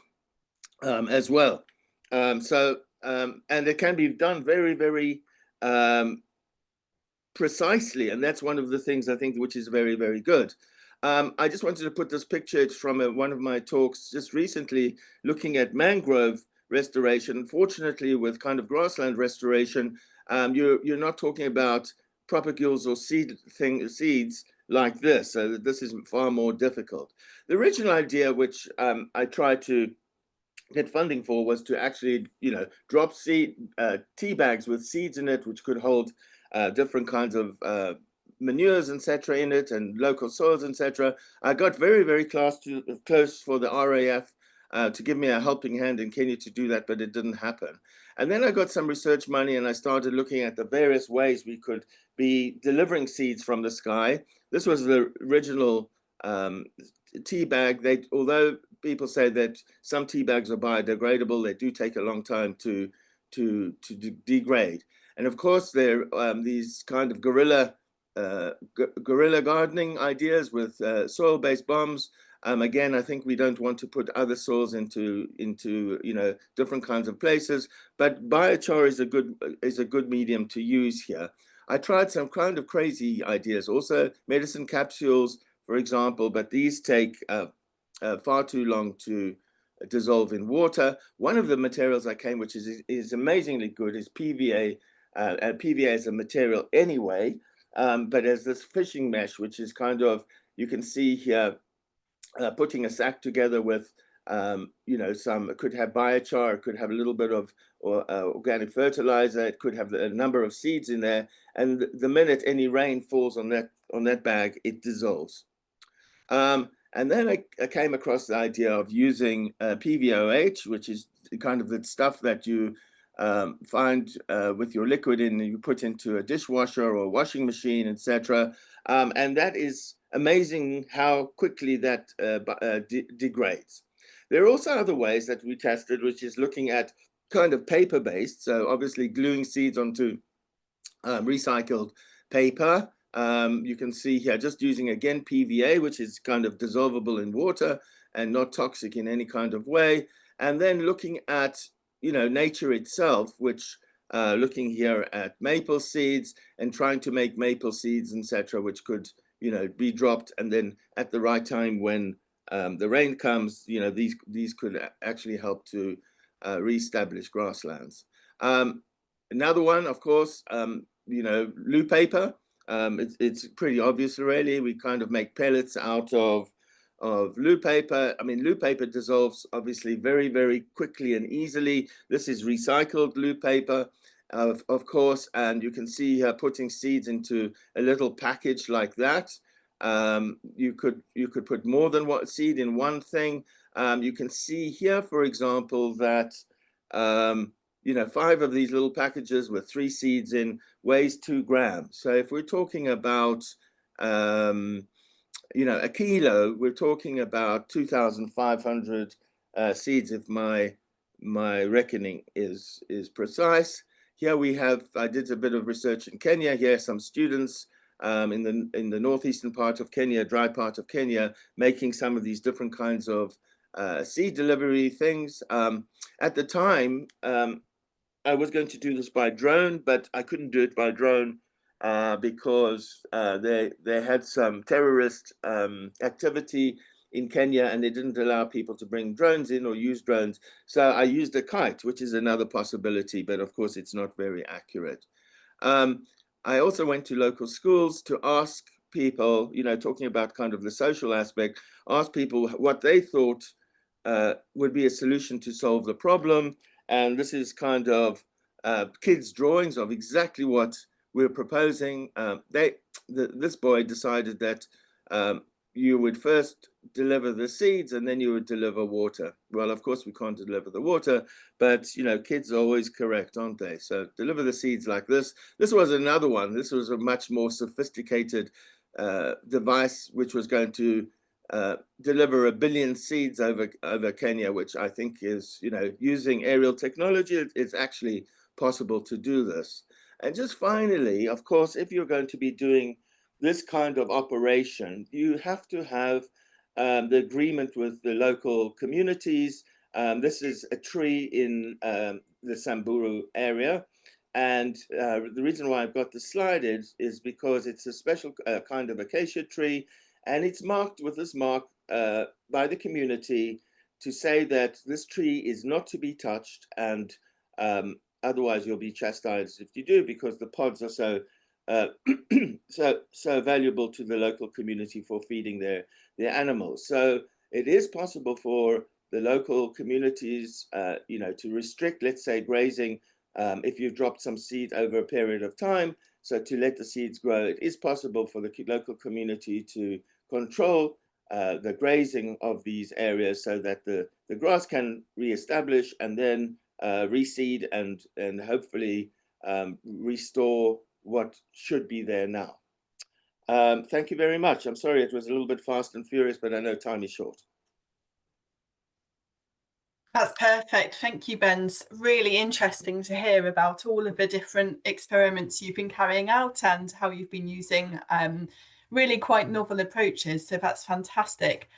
as well. And it can be done very, very precisely. And that's one of the things I think which is very, very good. I just wanted to put this picture. It's from one of my talks just recently, looking at mangrove restoration. Fortunately, with kind of grassland restoration, you're not talking about propagules or seeds like this. So this is far more difficult. The original idea, which I tried to get funding for, was to actually, you know, drop tea bags with seeds in it, which could hold different kinds of manures, etc., in it, and local soils, etc. I got very, very close for the RAF to give me a helping hand in Kenya to do that, but it didn't happen. And then I got some research money, and I started looking at the various ways we could be delivering seeds from the sky. This was the original tea bag. Although people say that some tea bags are biodegradable, they do take a long time to degrade. And of course, there are these kind of guerrilla gardening ideas with soil-based bombs. Again, I think we don't want to put other soils into you know, different kinds of places, but biochar is a good medium to use here. I tried some kind of crazy ideas, also medicine capsules for example, but these take far too long to dissolve in water. One of the materials I came, which is amazingly good, is PVA, and PVA is a material anyway, but as this fishing mesh, which is kind of, you can see here, putting a sack together with, you know, it could have biochar, it could have a little bit of organic fertilizer, it could have a number of seeds in there, and the minute any rain falls on that bag, it dissolves. And then I came across the idea of using PVOH, which is kind of the stuff that you find with your liquid and you put into a dishwasher or washing machine, etc. And that is amazing how quickly that degrades. There are also other ways that we tested, which is looking at kind of paper-based, so obviously gluing seeds onto recycled paper. You can see here just using again PVA, which is kind of dissolvable in water and not toxic in any kind of way. And then looking at, you know, nature itself, which looking here at maple seeds and trying to make maple seeds, etc., which could, you know, be dropped, and then at the right time when the rain comes, you know, these could actually help to reestablish grasslands. Another one, of course, you know, loo paper. It's pretty obvious, really. We kind of make pellets out of loo paper. I mean, loo paper dissolves obviously very, very quickly and easily. This is recycled loo paper, of course, and you can see here putting seeds into a little package like that. You could put more than one seed in one thing. You can see here, for example, that you know, 5 of these little packages with 3 seeds in weighs 2 grams. So if we're talking about, you know, a kilo, we're talking about 2,500 seeds if my reckoning is precise. Here we have, I did a bit of research in Kenya. Here some students in the northeastern part of Kenya, dry part of Kenya, making some of these different kinds of seed delivery things. At the time, I was going to do this by drone, but I couldn't do it by drone because they had some terrorist activity in Kenya, and they didn't allow people to bring drones in or use drones. So I used a kite, which is another possibility, but of course it's not very accurate. I also went to local schools to ask people, you know, talking about kind of the social aspect, ask people what they thought would be a solution to solve the problem. And this is kind of kids' drawings of exactly what we're proposing. This boy decided that you would first deliver the seeds and then you would deliver water. Well, of course, we can't deliver the water, but, you know, kids are always correct, aren't they? So deliver the seeds like this. This was another one. This was a much more sophisticated device, which was going to deliver 1 billion seeds over Kenya, which I think is, you know, using aerial technology, it's actually possible to do this. And just finally, of course, if you're going to be doing this kind of operation, you have to have the agreement with the local communities. This is a tree in the Samburu area. And the reason why I've got the slide is because it's a special kind of acacia tree. And it's marked with this mark by the community to say that this tree is not to be touched, and otherwise you'll be chastised if you do, because the pods are so so valuable to the local community for feeding their animals. So it is possible for the local communities, you know, to restrict, let's say, grazing if you've dropped some seed over a period of time. So to let the seeds grow, it is possible for the local community to control the grazing of these areas so that the grass can reestablish and then reseed and hopefully restore what should be there now. Thank you very much. I'm sorry it was a little bit fast and furious, but I know time is short. That's perfect. Thank you, Benz. Really interesting to hear about all of the different experiments you've been carrying out and how you've been using really quite novel approaches. So that's fantastic.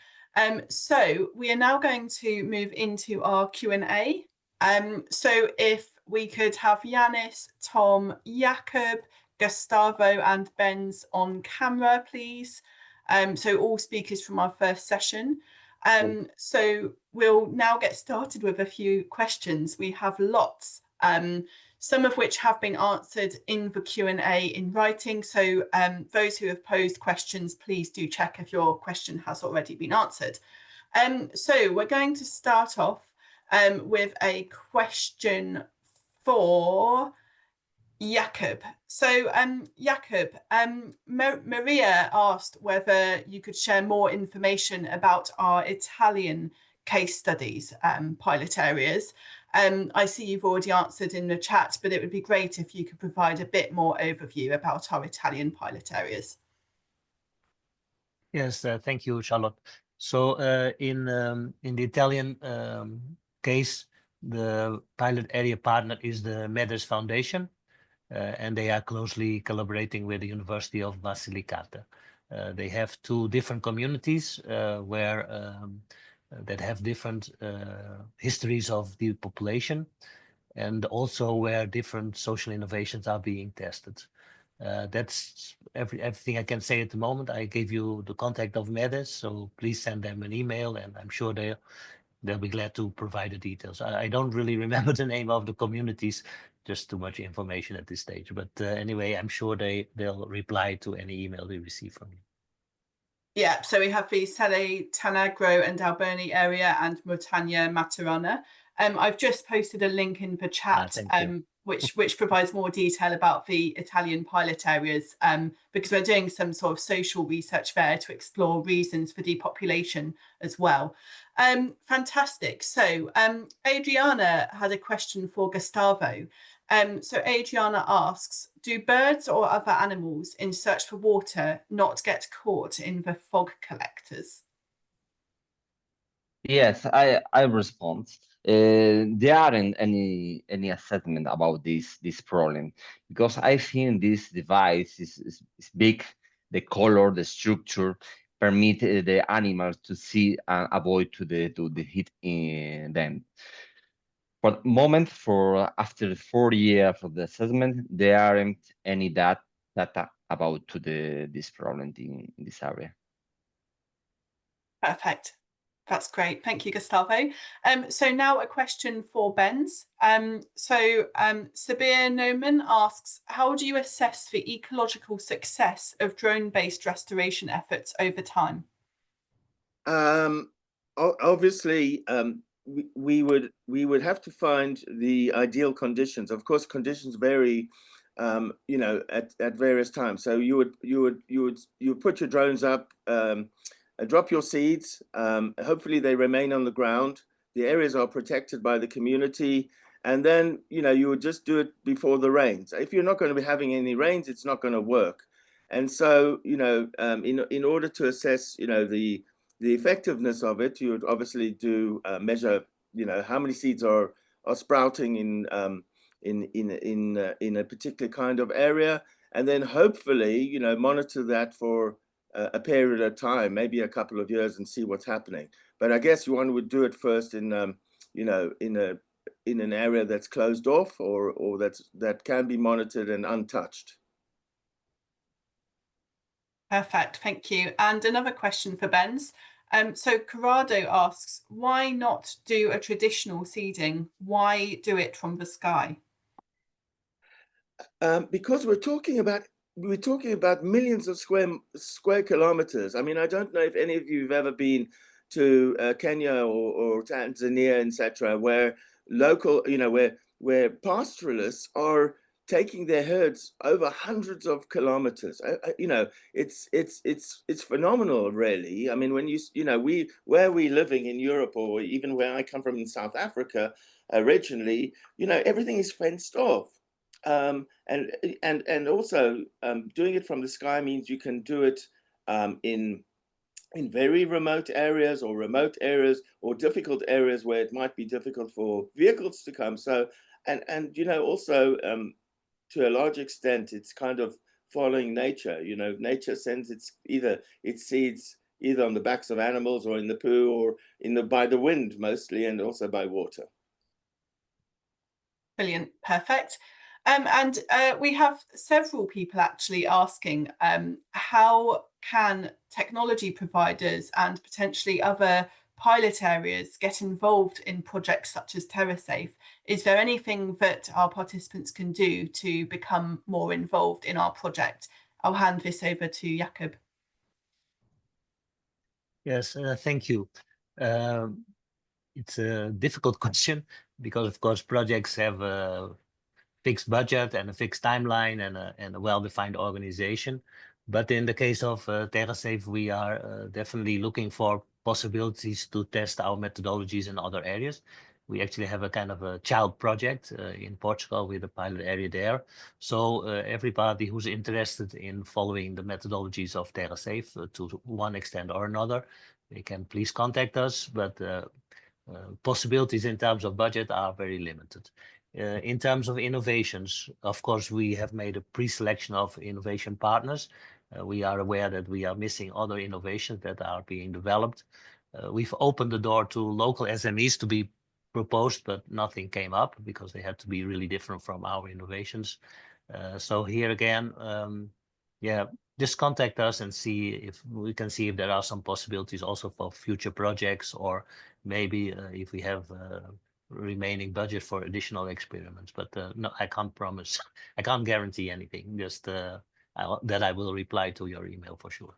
So we are now going to move into our Q&A. So if we could have Yanis, Tom, Jakob, Gustavo and Benz on camera, please. So all speakers from our first session. So we'll now get started with a few questions. We have lots, some of which have been answered in the Q&A in writing. So those who have posed questions, please do check if your question has already been answered. So we're going to start off with a question for Jakob. So Jakob, Maria asked whether you could share more information about our Italian case studies, pilot areas. I see you've already answered in the chat, but it would be great if you could provide a bit more overview about our Italian pilot areas. Yes, thank you, Charlotte. So in the Italian case, the pilot area partner is the MEDES Foundation, and they are closely collaborating with the University of Basilicata. They have two different communities that have different histories of the population, and also where different social innovations are being tested. That's everything I can say at the moment. I gave you the contact of MEDES, so please send them an email, and I'm sure they'll be glad to provide the details. I don't really remember the name of the communities, just too much information at this stage. But anyway, I'm sure they'll reply to any email they receive from you. Yeah, so we have the Selle Tanagro and Alberni area and Montagna Materana. I've just posted a link in the chat, which provides more detail about the Italian pilot areas, because we're doing some sort of social research there to explore reasons for depopulation as well. Fantastic. So Adriana had a question for Gustavo. So Adriana asks, do birds or other animals in search for water not get caught in the fog collectors? Yes, I respond. There aren't any assessment about this problem, because I think this device is big. The color, the structure permit the animals to see and avoid to the hit in them. For the moment, after 4 years of the assessment, there aren't any data about this problem in this area. Perfect. That's great. Thank you, Gustavo. So now a question for Benz. Sabir Noman asks, how do you assess the ecological success of drone-based restoration efforts over time? Obviously, we would have to find the ideal conditions. Of course, conditions vary, at various times. So you would put your drones up, drop your seeds. Hopefully they remain on the ground. The areas are protected by the community, and then you would just do it before the rains. If you're not going to be having any rains, it's not going to work. And so in order to assess the effectiveness of it, you would obviously do measure how many seeds are sprouting in a particular kind of area, and then hopefully monitor that for a period of time, maybe a couple of years, and see what's happening. But I guess one would do it first in an area that's closed off or that can be monitored and untouched. Perfect, thank you. And another question for Benz. So Corrado asks, why not do a traditional seeding? Why do it from the sky? Because we're talking about millions of square kilometers. I mean, I don't know if any of you have ever been to Kenya or Tanzania, etc., where local, where pastoralists are taking their herds over hundreds of kilometers. It's phenomenal, really. I mean, when where we're living in Europe, or even where I come from in South Africa originally, everything is fenced off. And also doing it from the sky means you can do it in very remote areas or difficult areas where it might be difficult for vehicles to come. So and also to a large extent it's kind of following nature. Nature sends its seeds either on the backs of animals or in the poo or by the wind mostly, and also by water. Brilliant, perfect. And we have several people actually asking how can technology providers and potentially other pilot areas get involved in projects such as TerraSafe? Is there anything that our participants can do to become more involved in our project? I'll hand this over to Jakob. Yes, thank you. It's a difficult question because, of course, projects have a fixed budget and a fixed timeline and a well-defined organization. But in the case of TerraSafe, we are definitely looking for possibilities to test our methodologies in other areas. We actually have a kind of a child project in Portugal with a pilot area there. So everybody who's interested in following the methodologies of TerraSafe to one extent or another, they can please contact us. But possibilities in terms of budget are very limited. In terms of innovations, of course, we have made a pre-selection of innovation partners. We are aware that we are missing other innovations that are being developed. We've opened the door to local SMEs to be proposed, but nothing came up because they had to be really different from our innovations. So here again, yeah, just contact us and see if we can see if there are some possibilities also for future projects, or maybe if we have remaining budget for additional experiments. But no, I can't promise, I can't guarantee anything, just that I will reply to your email for sure.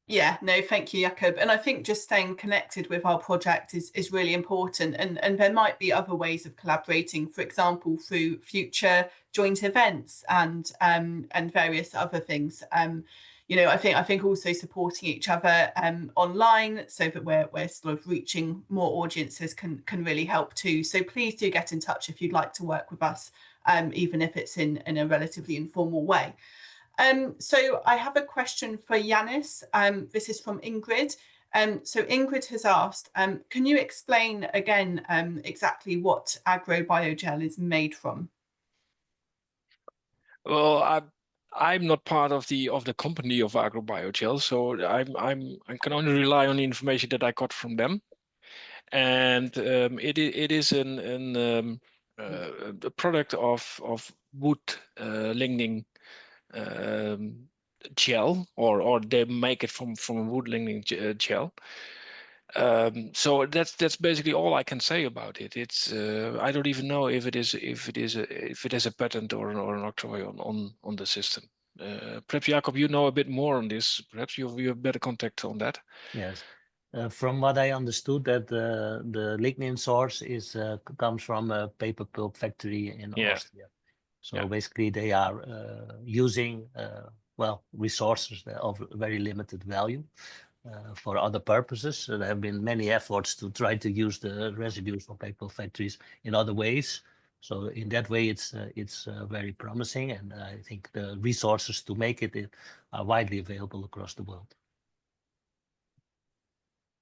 Yeah, no, thank you, Jakob. And I think just staying connected with our project is really important. And there might be other ways of collaborating, for example, through future joint events and various other things. You know, I think also supporting each other online so that we're sort of reaching more audiences can really help too. So please do get in touch if you'd like to work with us, even if it's in a relatively informal way. So I have a question for Yanis. This is from Ingrid. So Ingrid has asked, can you explain again exactly what agrobiogel is made from? Well, I'm not part of the company of agrobiogel, so I can only rely on the information that I got from them, and it is a product of wood lignin gel, or they make it from wood lignin gel. So that's basically all I can say about it. It's I don't even know if it is a patent or an octroi on the system. Perhaps Jakob, you know a bit more on this. Perhaps you have better contact on that. Yes. From what I understood, that the lignin source comes from a paper pulp factory in Austria. So basically they are using resources of very limited value for other purposes. So there have been many efforts to try to use the residues from paper factories in other ways. So in that way, it's very promising, and I think the resources to make it are widely available across the world.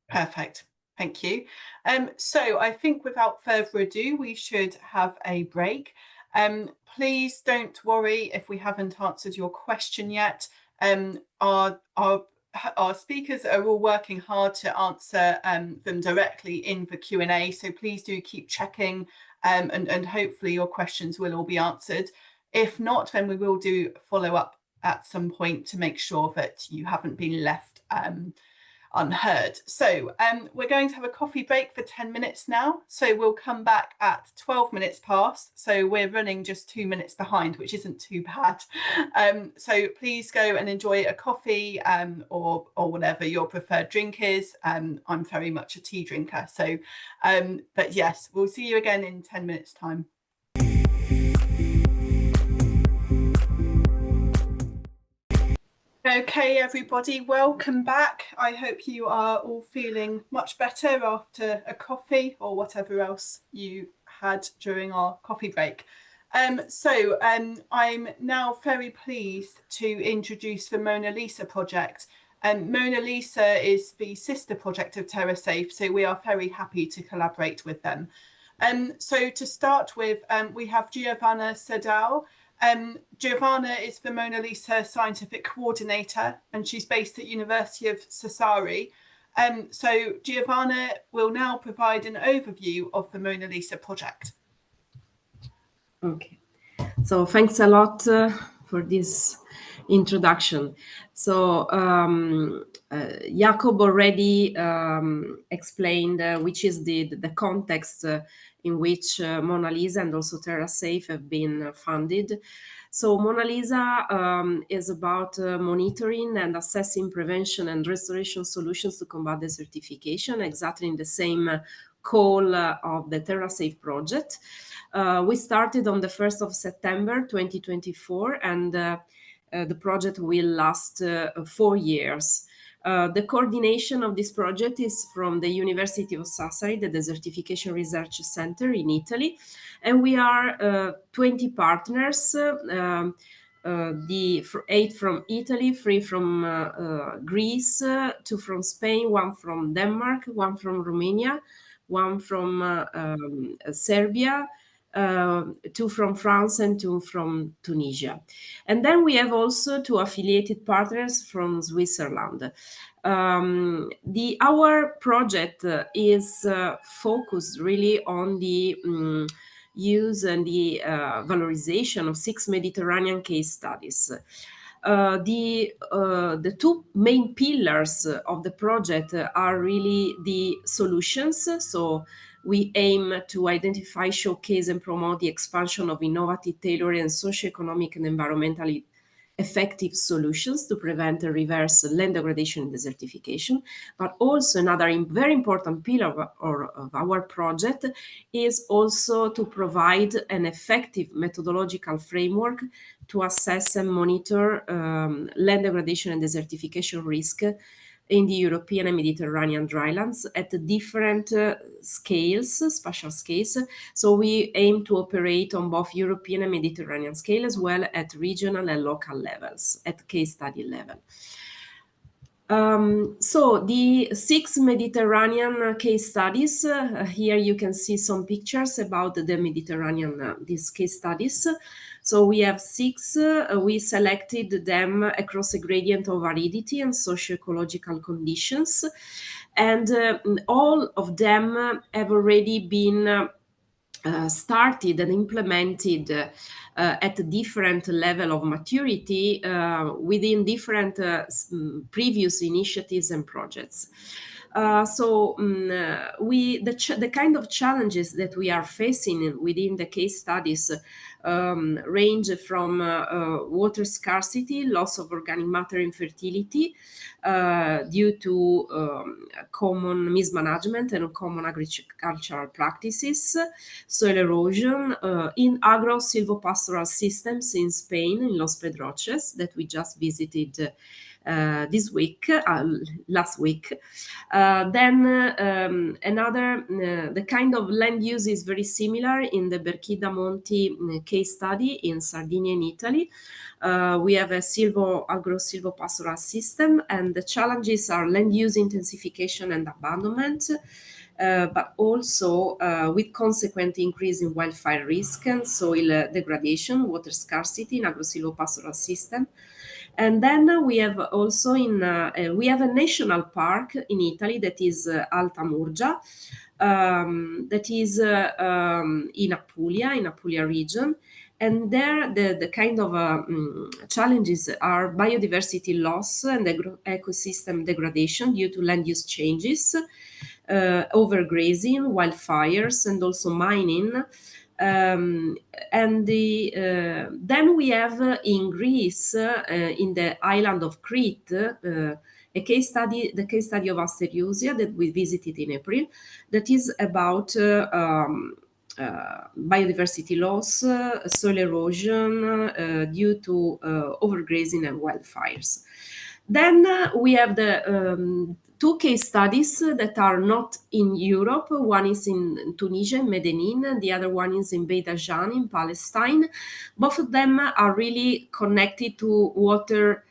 Perfect. Thank you. So I think without further ado, we should have a break. Please don't worry if we haven't answered your question yet. Our speakers are all working hard to answer them directly in the Q&A, so please do keep checking and hopefully your questions will all be answered. If not, then we will do follow up at some point to make sure that you haven't been left unheard. So we're going to have a coffee break for 10 minutes now. So we'll come back at 12 minutes past. So we're running just 2 minutes behind, which isn't too bad. So please go and enjoy a coffee or whatever your preferred drink is. I'm very much a tea drinker. So, but yes, we'll see you again in 10 minutes time. Okay, everybody, welcome back. I hope you are all feeling much better after a coffee or whatever else you had during our coffee break. So I'm now very pleased to introduce the MONALISA project. MONALISA is the sister project of TerraSafe, so we are very happy to collaborate with them. So to start with, we have Giovanna Seddaiu. Giovanna is the MONALISA scientific coordinator, and she's based at University of Sassari. So Giovanna will now provide an overview of the MONALISA project. Okay. So thanks a lot for this introduction. So Jacob already explained which is the context in which MONALISA and also TerraSafe have been funded. So MONALISA is about monitoring and assessing prevention and restoration solutions to combat desertification, exactly in the same call of the TerraSafe project. We started on the 1st of September 2024, and the project will last 4 years. The coordination of this project is from the University of Sassari, the Desertification Research Center in Italy, and we are 20 partners, 8 from Italy, 3 from Greece, 2 from Spain, 1 from Denmark, 1 from Romania, 1 from Serbia, 2 from France and 2 from Tunisia. And then we have also 2 affiliated partners from Switzerland. Our project is focused really on the use and the valorization of 6 Mediterranean case studies. The 2 main pillars of the project are really the solutions. So we aim to identify, showcase, and promote the expansion of innovative, tailored, and socioeconomic and environmentally effective solutions to prevent and reverse land degradation and desertification. But also another very important pillar of our project is also to provide an effective methodological framework to assess and monitor land degradation and desertification risk in the European and Mediterranean drylands at different scales, spatial scales. So we aim to operate on both European and Mediterranean scale, as well at regional and local levels, at case study level. So the 6 Mediterranean case studies, here you can see some pictures about the Mediterranean, these case studies. So we have 6, we selected them across a gradient of aridity and socio-ecological conditions. And all of them have already been started and implemented at a different level of maturity within different previous initiatives and projects. The kind of challenges that we are facing within the case studies range from water scarcity, loss of organic matter, infertility due to common mismanagement and common agricultural practices, soil erosion in agro-silvopastoral systems in Spain, in Los Pedroches, that we just visited this week, last week. The kind of land use is very similar in the Berchida Monti case study in Sardinia in Italy. We have a agro-silvopastoral system, and the challenges are land use intensification and abandonment, but also with consequent increase in wildfire risk and soil degradation, water scarcity in agro-silvopastoral system. And then we have also we have a national park in Italy that is Alta Murgia, that is in Apulia region. And there the kind of challenges are biodiversity loss and ecosystem degradation due to land use changes, overgrazing, wildfires, and also mining. Then we have in Greece, in the island of Crete, a case study, the case study of Asteriosia that we visited in April, that is about biodiversity loss, soil erosion due to overgrazing and wildfires. Then we have the 2 case studies that are not in Europe. One is in Tunisia, in Medellin, the other one is in Beit Ajjan in Palestine. Both of them are really connected to water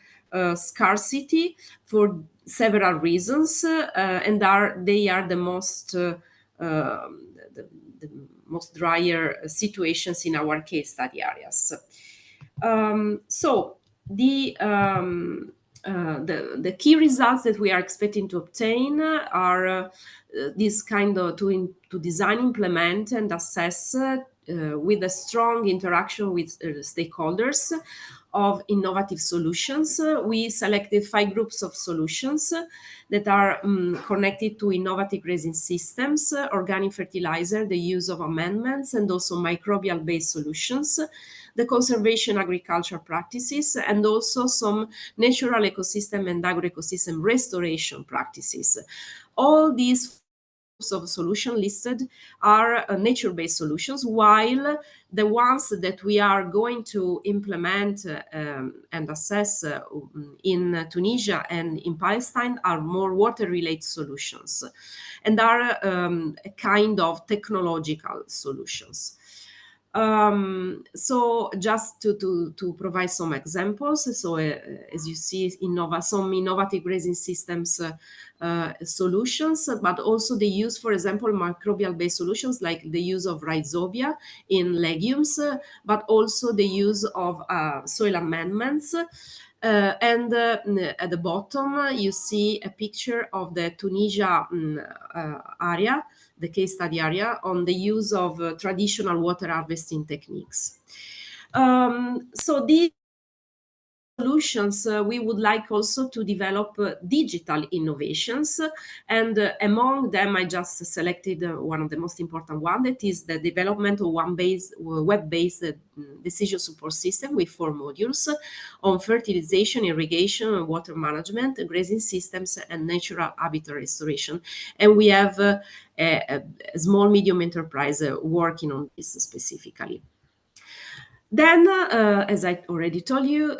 scarcity for several reasons, and they are the most most drier situations in our case study areas. The key results that we are expecting to obtain are this kind of to design, implement, and assess with a strong interaction with stakeholders of innovative solutions. We selected 5 groups of solutions that are connected to innovative grazing systems, organic fertilizer, the use of amendments, and also microbial-based solutions, the conservation agriculture practices, and also some natural ecosystem and agroecosystem restoration practices. All these of solution listed are nature-based solutions, while the ones that we are going to implement and assess in Tunisia and in Palestine are more water-related solutions and are a kind of technological solutions. So just to provide some examples, so as you see, some innovative grazing systems solutions, but also the use, for example, microbial-based solutions like the use of rhizobia in legumes, but also the use of soil amendments. And at the bottom, you see a picture of the Tunisia area, the case study area, on the use of traditional water harvesting techniques. So these solutions, we would like also to develop digital innovations, and among them I just selected one of the most important one, that is the development of one web-based decision support system with 4 modules on fertilization, irrigation, water management, grazing systems, and natural habitat restoration. And we have a small medium enterprise working on this specifically. Then, as I already told you,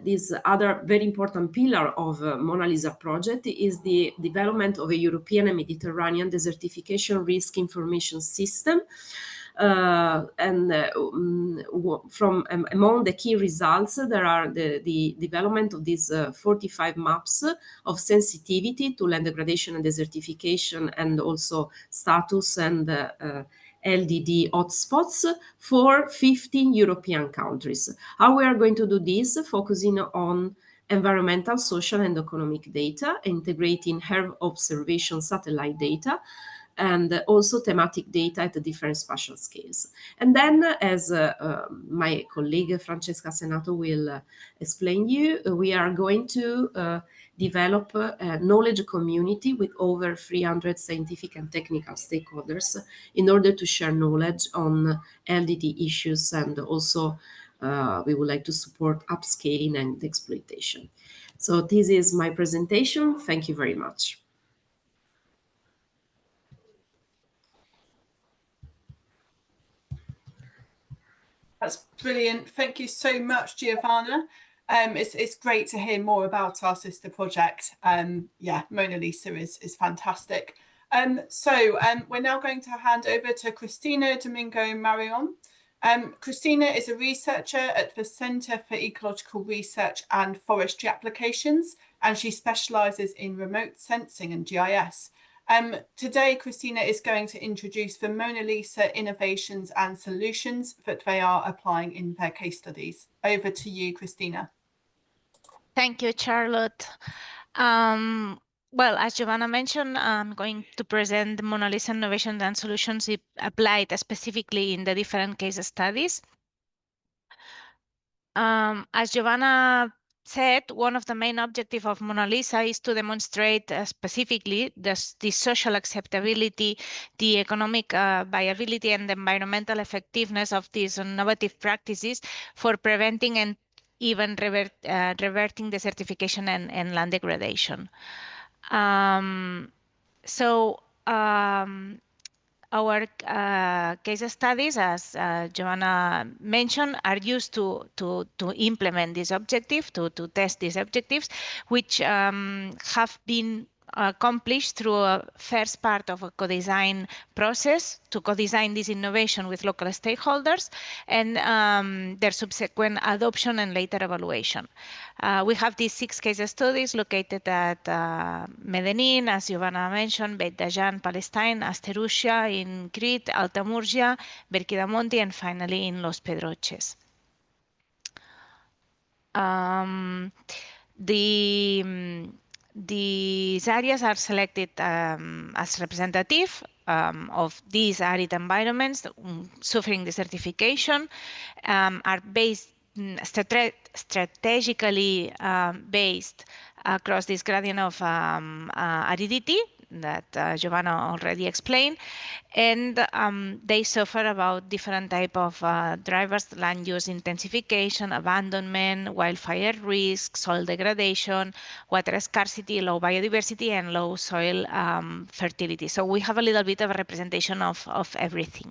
this other very important pillar of MONALISA project is the development of a European and Mediterranean desertification risk information system. And from among the key results, there are the development of these 45 maps of sensitivity to land degradation and desertification, and also status and LDD hotspots for 15 European countries. How we are going to do this? Focusing on environmental, social, and economic data, integrating Earth observation satellite data, and also thematic data at the different spatial scales. And then, as my colleague Francesca Assennato will explain you, we are going to develop a knowledge community with over 300 scientific and technical stakeholders in order to share knowledge on LDD issues, and also we would like to support upscaling and exploitation. So this is my presentation. Thank you very much. That's brilliant. Thank you so much, Giovanna. It's great to hear more about our sister project. Yeah, MONALISA is fantastic. So we're now going to hand over to Cristina Domingo Marimón. Cristina is a researcher at the Centre for Ecological Research and Forestry Applications, and she specialises in remote sensing and GIS. Today, Cristina is going to introduce the MONALISA innovations and solutions that they are applying in their case studies. Over to you, Cristina. Thank you, Charlotte. Well, as Giovanna mentioned, I'm going to present the MONALISA innovations and solutions applied specifically in the different case studies. As Giovanna said, one of the main objectives of MONALISA is to demonstrate specifically the social acceptability, the economic viability, and the environmental effectiveness of these innovative practices for preventing and even reverting desertification and land degradation. Our case studies, as Giovanna mentioned, are used to implement this objective, to test these objectives, which have been accomplished through a first part of a co-design process to co-design this innovation with local stakeholders, and their subsequent adoption and later evaluation. We have these 6 case studies located at Medellin, as Giovanna mentioned, Beit Dajan, Palestine, Asterusia in Crete, Alta Murgia, Berquidamonti, and finally in Los Pedroches. These areas are selected as representative of these arid environments suffering desertification are based strategically based across this gradient of aridity that Giovanna already explained, and they suffer about different type of drivers: land use intensification, abandonment, wildfire risk, soil degradation, water scarcity, low biodiversity, and low soil fertility. So we have a little bit of a representation of everything.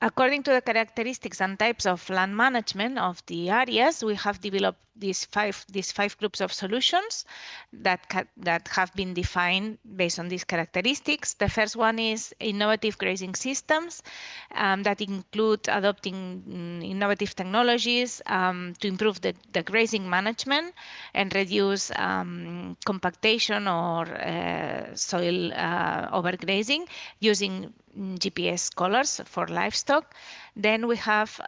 According to the characteristics and types of land management of the areas, we have developed these five groups of solutions that have been defined based on these characteristics. The first one is innovative grazing systems that include adopting innovative technologies to improve the grazing management and reduce compactation or soil overgrazing using GPS collars for livestock. Then we have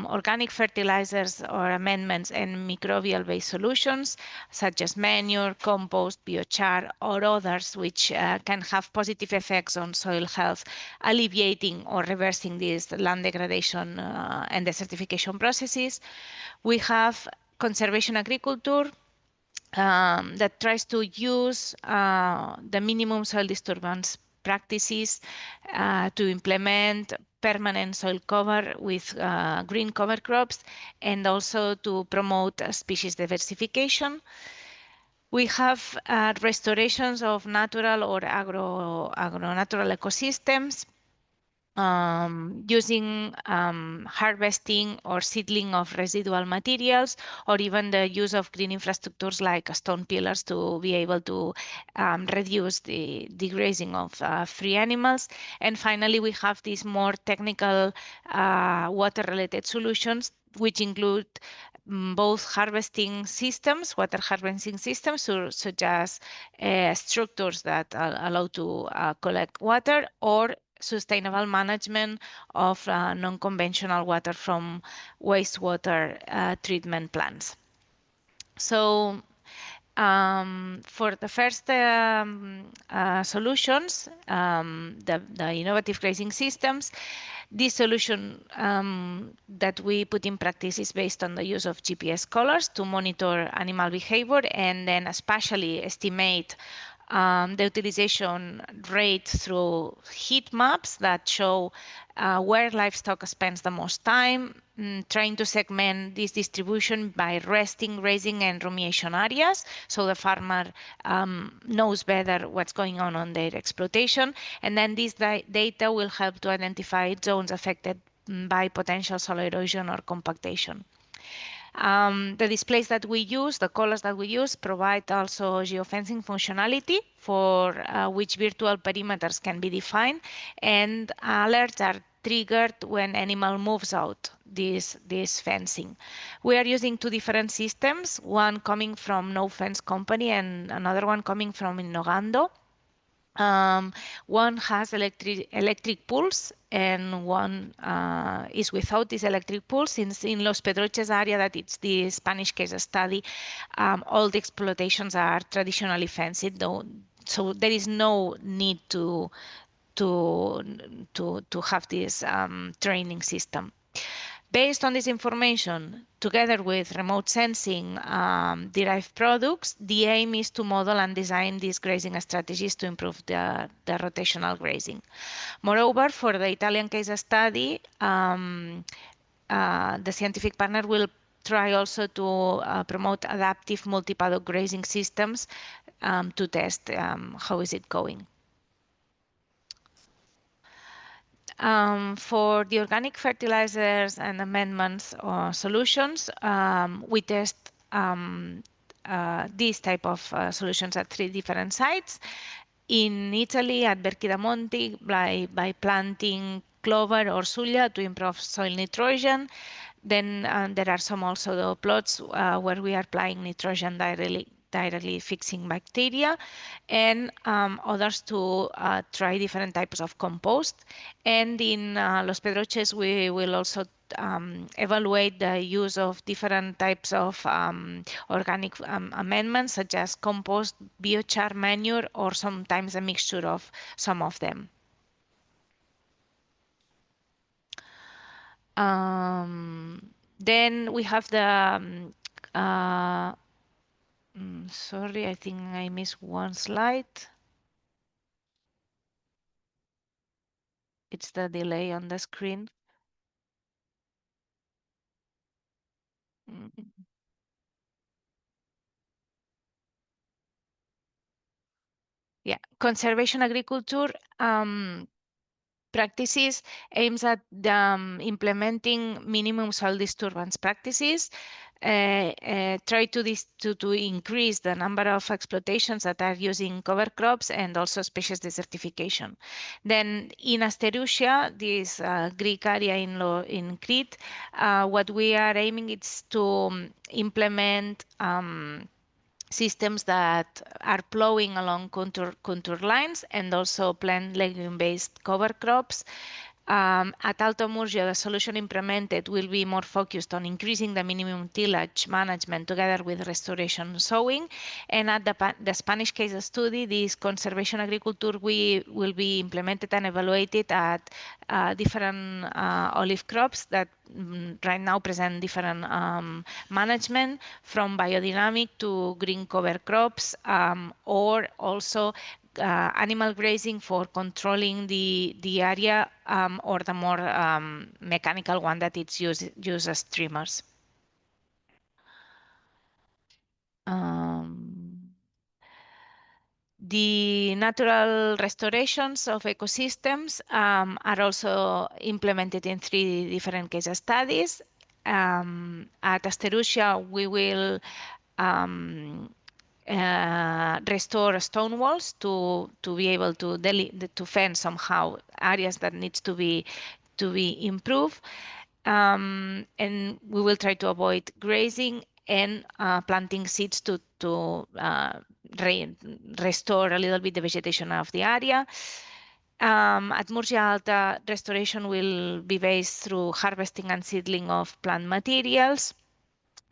organic fertilizers or amendments and microbial-based solutions such as manure, compost, biochar, or others which can have positive effects on soil health, alleviating or reversing these land degradation and desertification processes. We have conservation agriculture that tries to use the minimum soil disturbance practices to implement permanent soil cover with green cover crops and also to promote species diversification. We have restorations of natural or agro-natural ecosystems using harvesting or seedling of residual materials, or even the use of green infrastructures like stone pillars to be able to reduce the grazing of free animals. And finally, we have these more technical water-related solutions, which include both harvesting systems, water harvesting systems, such as structures that allow to collect water, or sustainable management of non-conventional water from wastewater treatment plants. So for the first solutions, the innovative grazing systems, this solution that we put in practice is based on the use of GPS collars to monitor animal behavior and then spatially estimate the utilization rate through heat maps that show where livestock spends the most time, trying to segment this distribution by resting, grazing, and rumination areas, so the farmer knows better what's going on their exploitation. And then this data will help to identify zones affected by potential soil erosion or compactation. The displays that we use, the colors that we use, provide also geofencing functionality for which virtual perimeters can be defined, and alerts are triggered when animal moves out this fencing. We are using two different systems, one coming from No Fence Company and another one coming from Innogando. One has electric pulse and one is without this electric pulse. Since in Los Pedroches area, that it's the Spanish case study, all the exploitations are traditionally fenced, so there is no need to have this training system. Based on this information, together with remote sensing derived products, the aim is to model and design these grazing strategies to improve the rotational grazing. Moreover, for the Italian case study, the scientific partner will try also to promote adaptive multi-paddock grazing systems to test how is it going. For the organic fertilizers and amendments or solutions, we test these type of solutions at 3 different sites. In Italy, at Berchidamonti, by planting clover or sulla to improve soil nitrogen. Then there are some also the plots where we are applying nitrogen directly fixing bacteria, and others to try different types of compost. And in Los Pedroches, we will also evaluate the use of different types of organic amendments, such as compost, biochar, manure, or sometimes a mixture of some of them. Then we have the sorry, I think I missed one slide. It's the delay on the screen. Yeah, conservation agriculture practices aims at implementing minimum soil disturbance practices, try to increase the number of exploitations that are using cover crops, and also species desertification. Then in Asterousia, this Greek area in Crete, what we are aiming is to implement systems that are plowing along contour lines, and also plant legume-based cover crops. At Alto Murgia, the solution implemented will be more focused on increasing the minimum tillage management together with restoration sowing. And at the Spanish case study, this conservation agriculture will be implemented and evaluated at different olive crops that right now present different management, from biodynamic to green cover crops, or also animal grazing for controlling the area, or the more mechanical one that it's used as trimmers. The natural restorations of ecosystems are also implemented in 3 different case studies. At Asterousia, we will restore stone walls to be able to fence somehow areas that needs to be improved, and we will try to avoid grazing and planting seeds to restore a little bit the vegetation of the area. At Murgia Alta, restoration will be based through harvesting and seedling of plant materials.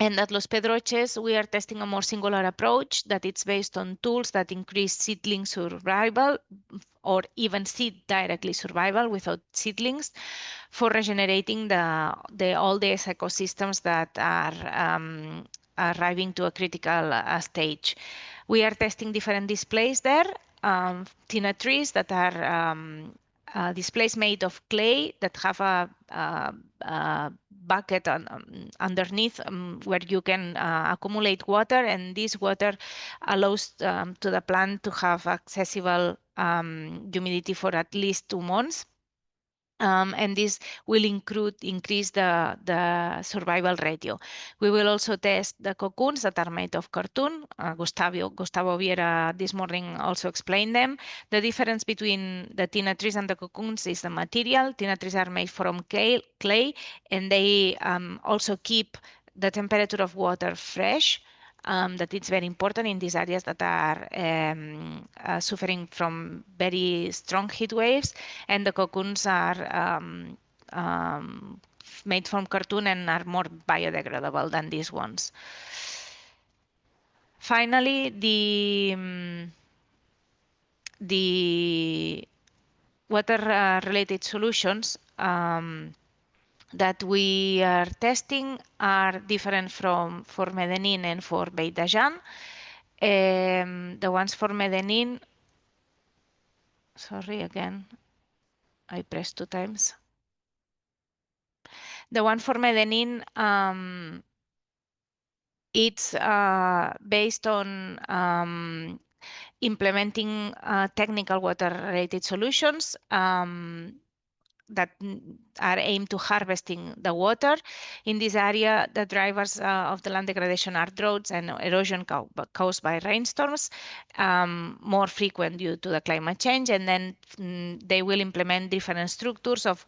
And at Los Pedroches, we are testing a more singular approach that it's based on tools that increase seedling survival, or even seed directly survival without seedlings, for regenerating all these ecosystems that are arriving to a critical stage. We are testing different displays there, tina trees that are displays made of clay that have a bucket underneath where you can accumulate water, and this water allows to the plant to have accessible humidity for at least 2 months. And this will increase the survival ratio. We will also test the cocoons that are made of cartoon. Gustavo Viera this morning also explained them. The difference between the tina trees and the cocoons is the material. Tina trees are made from clay, and they also keep the temperature of water fresh. That it's very important in these areas that are suffering from very strong heat waves, and the cocoons are made from cartoon and are more biodegradable than these ones. Finally, the water-related solutions that we are testing are different for Medellin and for Beit Dajan. The ones for Medellin, sorry, again, I pressed 2 times. The one for Medellin, it's based on implementing technical water-related solutions. that are aimed to harvesting the water. In this area, the drivers of the land degradation are droughts and erosion caused by rainstorms, more frequent due to the climate change. And then they will implement different structures of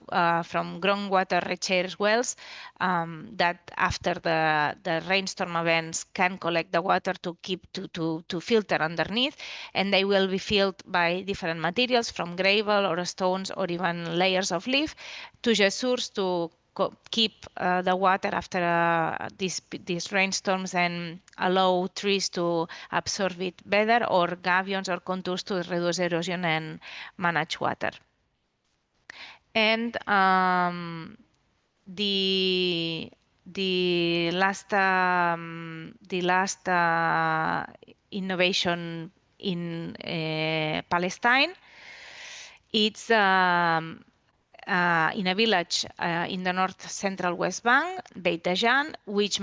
from groundwater recharge wells that after the rainstorm events can collect the water to keep to filter underneath, and they will be filled by different materials from gravel or stones or even layers of leaf to geysers to keep the water after these rainstorms and allow trees to absorb it better, or gabions or contours to reduce erosion and manage water. And the last innovation in Palestine, it's in a village in the north central West Bank, Beit Dajan, which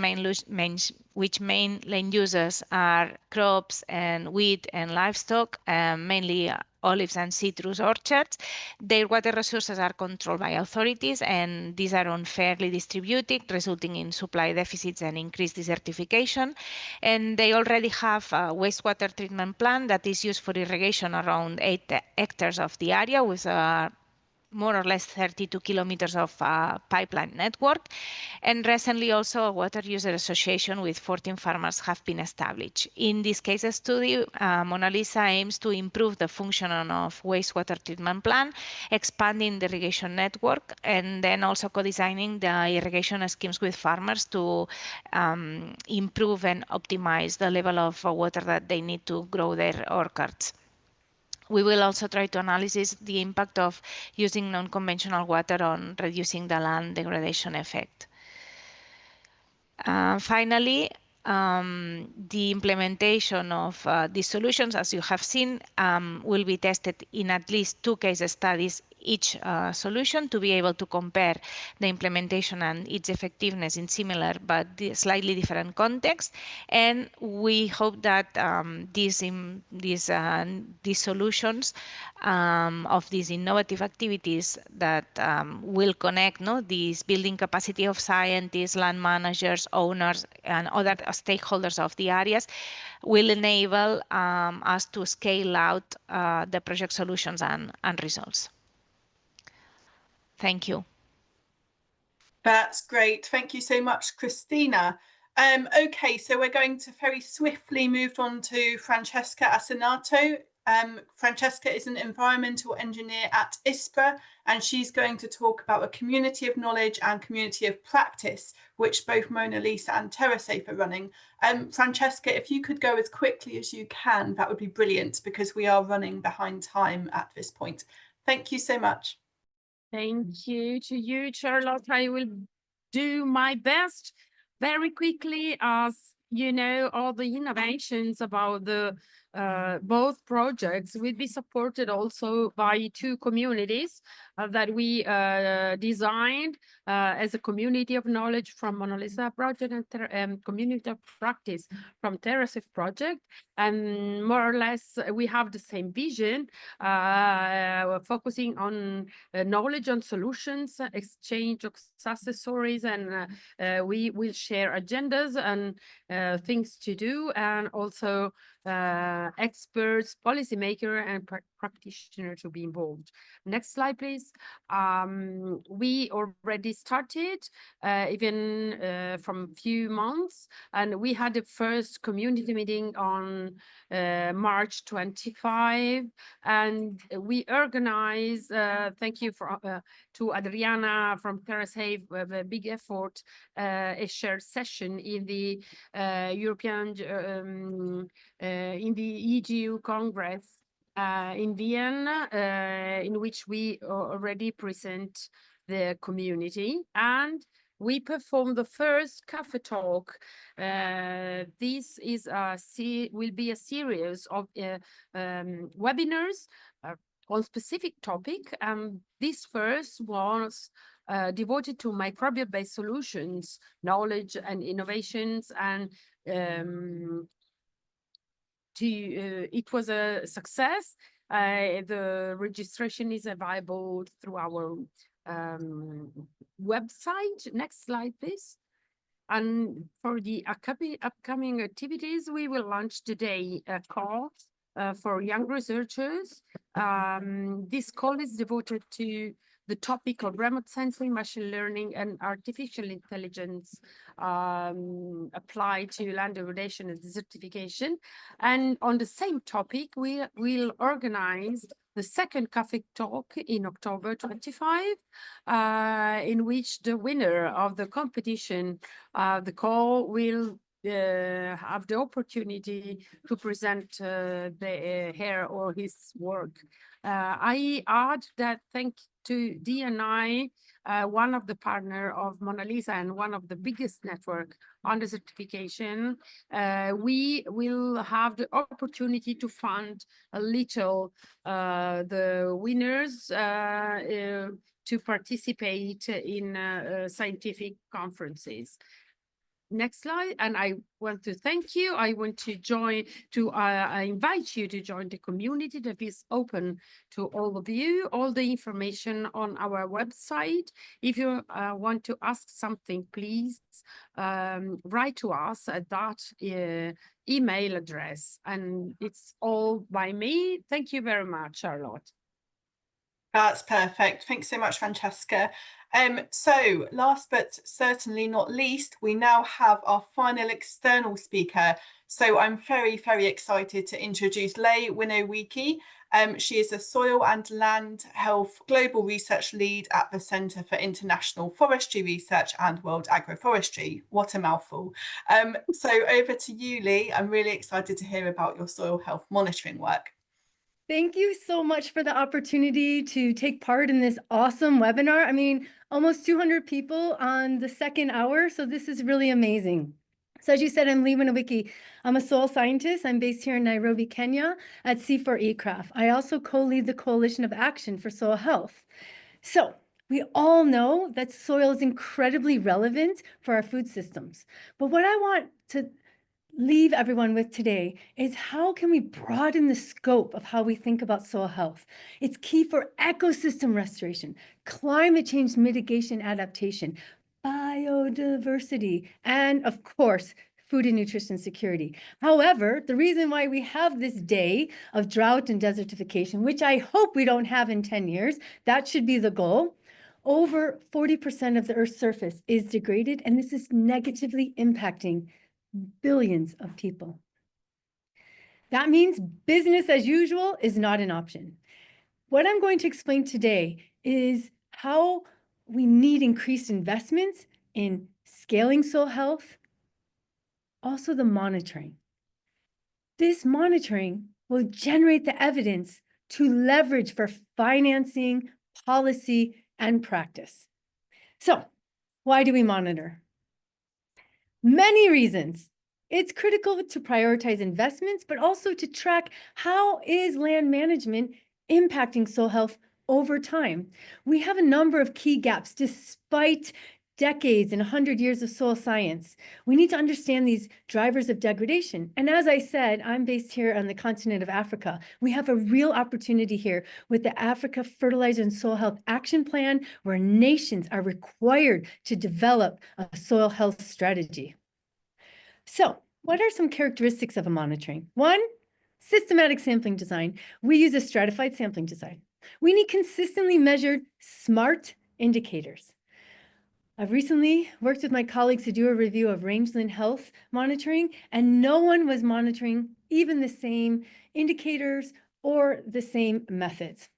main land uses are crops and wheat and livestock, mainly olives and citrus orchards. Their water resources are controlled by authorities, and these are unfairly distributed, resulting in supply deficits and increased desertification. And they already have a wastewater treatment plant that is used for irrigation around 8 hectares of the area, with more or less 32 kilometers of pipeline network. And recently also a water user association with 14 farmers have been established. In this case study, MONALISA aims to improve the function of wastewater treatment plant, expanding the irrigation network, and then also co-designing the irrigation schemes with farmers to improve and optimize the level of water that they need to grow their orchards. We will also try to analyze the impact of using non-conventional water on reducing the land degradation effect. Finally, the implementation of these solutions, as you have seen, will be tested in at least 2 case studies each solution to be able to compare the implementation and its effectiveness in similar but slightly different contexts. And we hope that these solutions of these innovative activities that will connect these building capacity of scientists, land managers, owners, and other stakeholders of the areas will enable us to scale out the project solutions and results. Thank you. That's great. Thank you so much, Cristina. Okay, so we're going to very swiftly move on to Francesca Assennato. Francesca is an environmental engineer at ISPRA, and she's going to talk about a community of knowledge and community of practice, which both MONALISA and TerraSafe are running. Francesca, if you could go as quickly as you can, that would be brilliant, because we are running behind time at this point. Thank you so much. Thank you to you, Charlotte. I will do my best very quickly. As you know, all the innovations about the both projects will be supported also by 2 communities that we designed as a community of knowledge from MONALISA project and community of practice from TerraSafe project. And more or less, we have the same vision, focusing on knowledge and solutions, exchange of success stories, and we will share agendas and things to do, and also experts, policymaker, and practitioner to be involved. Next slide, please. We already started even from few months, and we had the first community meeting on March 25, and we organized, thank you to Adriana from TerraSafe, with a big effort, a shared session in the European in the EGU Congress in Vienna, in which we already present the community, and we performed the first cafe talk. This is will be a series of webinars on specific topic, and this first was devoted to microbial-based solutions, knowledge and innovations, and it was a success. The registration is available through our website. Next slide, please. And for the upcoming activities, we will launch today a call for young researchers. This call is devoted to the topic of remote sensing, machine learning, and artificial intelligence applied to land degradation and desertification. And on the same topic, we will organize the second CAFE talk in October 25, in which the winner of the competition, the call will have the opportunity to present her or his work. I add that thanks to DNI, one of the partner of MONALISA and one of the biggest network on desertification, we will have the opportunity to fund a little the winners to participate in scientific conferences. Next slide, and I want to thank you. I want to I invite you to join the community that is open to all of you. All the information on our website. If you want to ask something, please write to us at that email address. And it's all by me. Thank you very much, Charlotte. That's perfect. Thanks so much, Francesca. So last but certainly not least, we now have our final external speaker. So I'm very, very excited to introduce Leigh Winowiecki. She is a Soil and Land Health Global Research Lead at the Centre for International Forestry Research and World Agroforestry. What a mouthful. So over to you, Leigh. I'm really excited to hear about your soil health monitoring work. Thank you so much for the opportunity to take part in this awesome webinar. I mean, almost 200 people on the second hour, so this is really amazing. So as you said, I'm Leigh Winowiecki. I'm a soil scientist. I'm based here in Nairobi, Kenya at CIFOR-ICRAF. I also co-lead the Coalition of Action for Soil Health. So we all know that soil is incredibly relevant for our food systems. But what I want to leave everyone with today is how can we broaden the scope of how we think about soil health? It's key for ecosystem restoration, climate change mitigation adaptation, biodiversity, and of course, food and nutrition security. However, the reason why we have this day of drought and desertification, which I hope we don't have in 10 years, that should be the goal. Over 40% of the Earth's surface is degraded, and this is negatively impacting billions of people. That means business as usual is not an option. What I'm going to explain today is how we need increased investments in scaling soil health, also the monitoring. This monitoring will generate the evidence to leverage for financing, policy, and practice. So, why do we monitor? Many reasons. It's critical to prioritize investments, but also to track how is land management impacting soil health over time. We have a number of key gaps despite decades and 100 years of soil science. We need to understand these drivers of degradation. And as I said, I'm based here on the continent of Africa. We have a real opportunity here with the Africa Fertilizer and Soil Health Action Plan, where nations are required to develop a soil health strategy. So, what are some characteristics of a monitoring? One, systematic sampling design. We use a stratified sampling design. We need consistently measured SMART indicators. I've recently worked with my colleagues to do a review of rangeland health monitoring, and no one was monitoring even the same indicators or the same methods.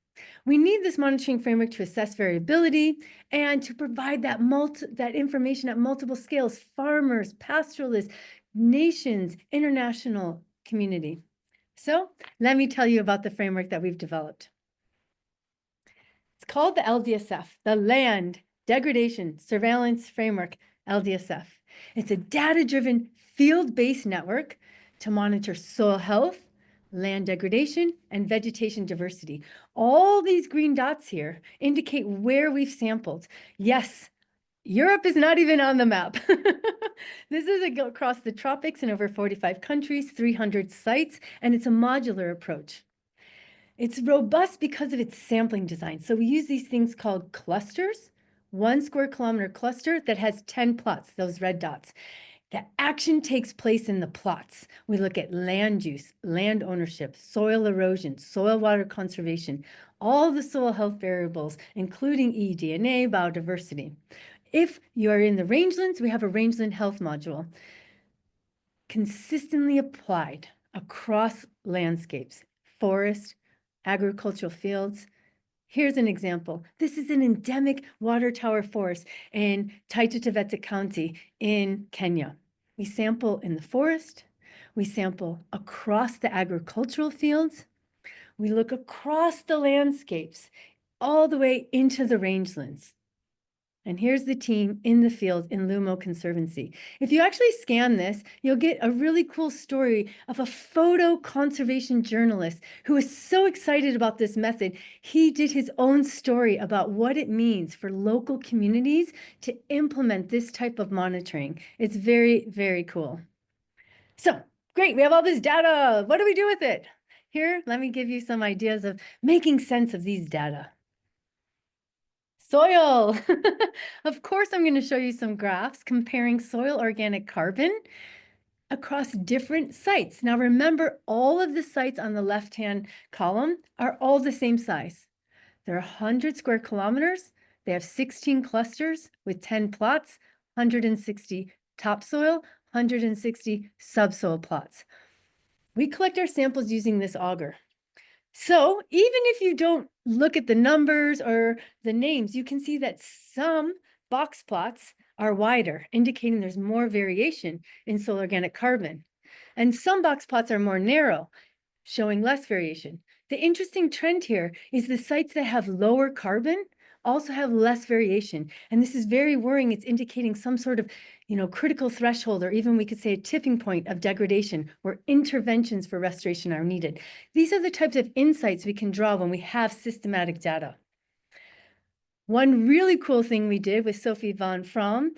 We need this monitoring framework to assess variability and to provide that information at multiple scales: farmers, pastoralists, nations, international community. So let me tell you about the framework that we've developed. It's called the LDSF, the Land Degradation Surveillance Framework, LDSF. It's a data-driven, field-based network to monitor soil health, land degradation, and vegetation diversity. All these green dots here indicate where we've sampled. Yes, Europe is not even on the map. This is across the tropics in over 45 countries, 300 sites, and it's a modular approach. It's robust because of its sampling design. So we use these things called clusters, 1 square kilometer cluster that has 10 plots, those red dots. The action takes place in the plots. We look at land use, land ownership, soil erosion, soil water conservation, all the soil health variables, including eDNA, biodiversity. If you are in the rangelands, we have a rangeland health module consistently applied across landscapes, forest, agricultural fields. Here's an example. This is an endemic water tower forest in Taita Taveta County in Kenya. We sample in the forest, we sample across the agricultural fields, we look across the landscapes, all the way into the rangelands. And here's the team in the field in Lumo Conservancy. If you actually scan this, you'll get a really cool story of a photo conservation journalist who was so excited about this method. He did his own story about what it means for local communities to implement this type of monitoring. It's very, very cool. So great, we have all this data. What do we do with it? Here, let me give you some ideas of making sense of these data. Soil. Of course, I'm going to show you some graphs comparing soil organic carbon across different sites. Now, remember, all of the sites on the left-hand column are all the same size. They're 100 square kilometers. They have 16 clusters with 10 plots, 160 topsoil, 160 subsoil plots. We collect our samples using this auger. So even if you don't look at the numbers or the names, you can see that some box plots are wider, indicating there's more variation in soil organic carbon. And some box plots are more narrow, showing less variation. The interesting trend here is the sites that have lower carbon also have less variation. And this is very worrying. It's indicating some sort of, critical threshold, or even we could say a tipping point of degradation where interventions for restoration are needed. These are the types of insights we can draw when we have systematic data. One really cool thing we did with Sophie van Fromm,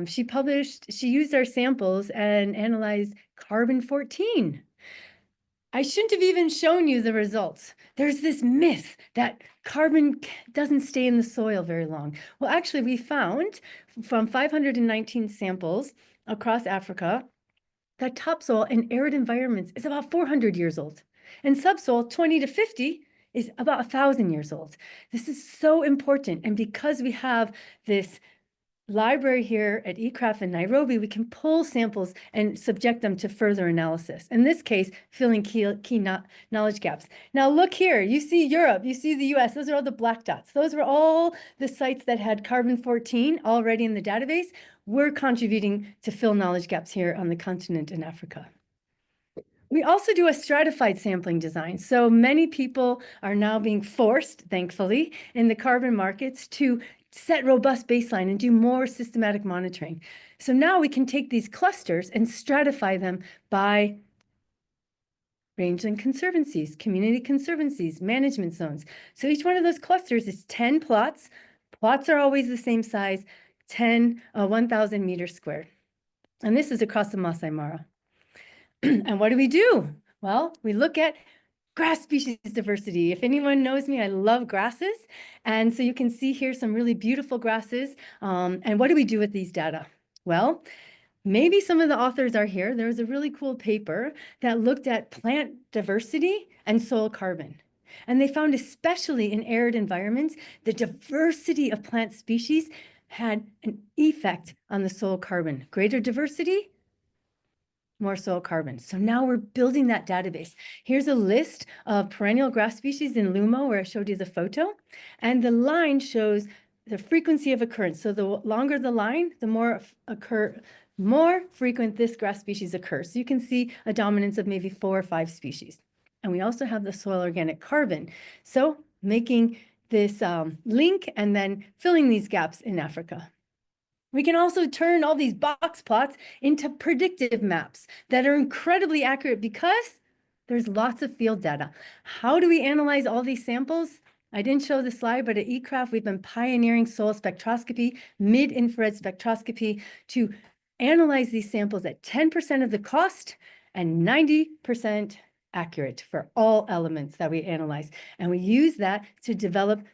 she used our samples and analyzed carbon-14. I shouldn't have even shown you the results. There's this myth that carbon doesn't stay in the soil very long. Well, actually, we found from 519 samples across Africa that topsoil in arid environments is about 400 years old. And subsoil, 20 to 50, is about 1,000 years old. This is so important. And because we have this library here at ICRAF in Nairobi, we can pull samples and subject them to further analysis. In this case, filling key knowledge gaps. Now look here, you see Europe, you see the US, those are all the black dots. Those were all the sites that had carbon-14 already in the database. We're contributing to fill knowledge gaps here on the continent in Africa. We also do a stratified sampling design. So many people are now being forced, thankfully, in the carbon markets to set robust baseline and do more systematic monitoring. So now we can take these clusters and stratify them by rangeland conservancies, community conservancies, management zones. So each one of those clusters is 10 plots. Plots are always the same size, 1,000 meters squared. And this is across the Masai Mara. And what do? Well, we look at grass species diversity. If anyone knows me, I love grasses. And so you can see here some really beautiful grasses. And what do we do with these data? Well, maybe some of the authors are here. There was a really cool paper that looked at plant diversity and soil carbon. And they found, especially in arid environments, the diversity of plant species had an effect on the soil carbon. Greater diversity, more soil carbon. So now we're building that database. Here's a list of perennial grass species in Lumo, where I showed you the photo. And the line shows the frequency of occurrence. So the longer the line, the more frequent this grass species occurs. So you can see a dominance of maybe 4 or 5 species. And we also have the soil organic carbon. So making this link and then filling these gaps in Africa. We can also turn all these box plots into predictive maps that are incredibly accurate because there's lots of field data. How do we analyze all these samples? I didn't show the slide, but at ICRAF, we've been pioneering soil spectroscopy, mid-infrared spectroscopy, to analyze these samples at 10% of the cost and 90% accurate for all elements that we analyze. And we use that to develop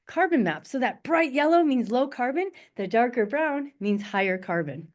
carbon maps. So that bright yellow means low carbon, the darker brown means higher carbon.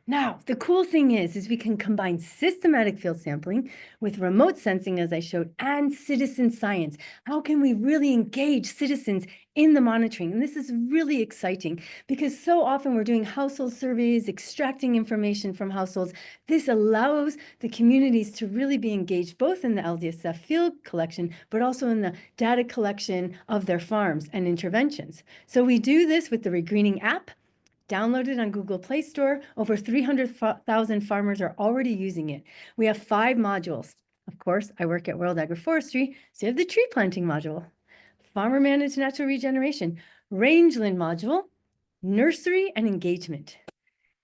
Now, the cool thing is we can combine systematic field sampling with remote sensing, as I showed, and citizen science. How can we really engage citizens in the monitoring? And this is really exciting because so often we're doing household surveys, extracting information from households. This allows the communities to really be engaged both in the LDSF field collection, but also in the data collection of their farms and interventions. So we do this with the Regreening app. Downloaded on Google Play Store. Over 300,000 farmers are already using it. We have 5 modules. Of course, I work at World Agroforestry, so you have the tree planting module, farmer managed natural regeneration, rangeland module, nursery, and engagement.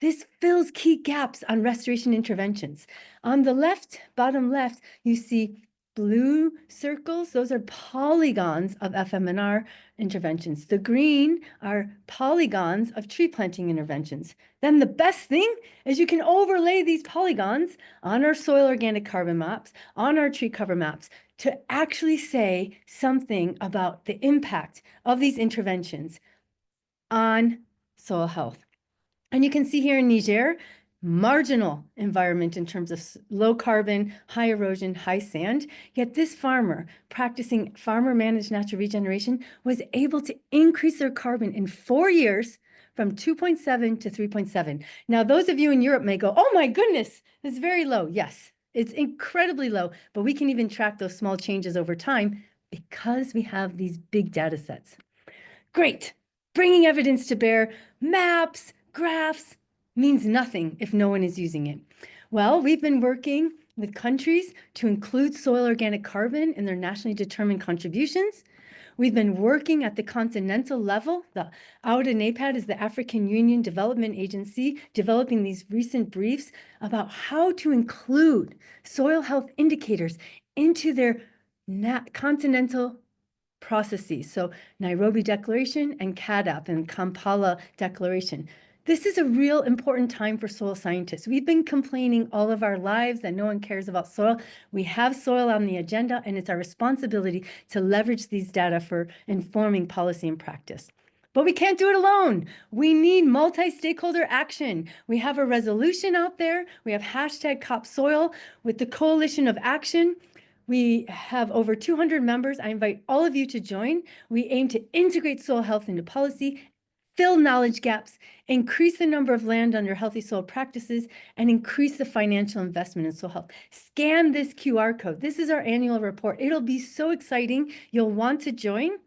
This fills key gaps on restoration interventions. On the left, bottom left, you see blue circles. Those are polygons of FMNR interventions. The green are polygons of tree planting interventions. Then the best thing is you can overlay these polygons on our soil organic carbon maps, on our tree cover maps, to actually say something about the impact of these interventions on soil health. And you can see here in Niger, marginal environment in terms of low carbon, high erosion, high sand. Yet this farmer practicing farmer managed natural regeneration was able to increase their carbon in 4 years from 2.7 to 3.7. Now, those of you in Europe may go, oh my goodness, it's very low. Yes, it's incredibly low, but we can even track those small changes over time because we have these big data sets. Great, bringing evidence to bear, maps, graphs, means nothing if no one is using it. Well, we've been working with countries to include soil organic carbon in their nationally determined contributions. We've been working at the continental level. The AUDA-NAPAD is the African Union Development Agency, developing these recent briefs about how to include soil health indicators into their continental processes. So Nairobi Declaration and CADAP and Kampala Declaration. This is a real important time for soil scientists. We've been complaining all of our lives that no one cares about soil. We have soil on the agenda, and it's our responsibility to leverage these data for informing policy and practice. But we can't do it alone. We need multi-stakeholder action. We have a resolution out there. We have #CopSoil with the Coalition of Action. We have over 200 members. I invite all of you to join. We aim to integrate soil health into policy, fill knowledge gaps, increase the number of land under healthy soil practices, and increase the financial investment in soil health. Scan this QR code. This is our annual report. It'll be so exciting. You'll want to join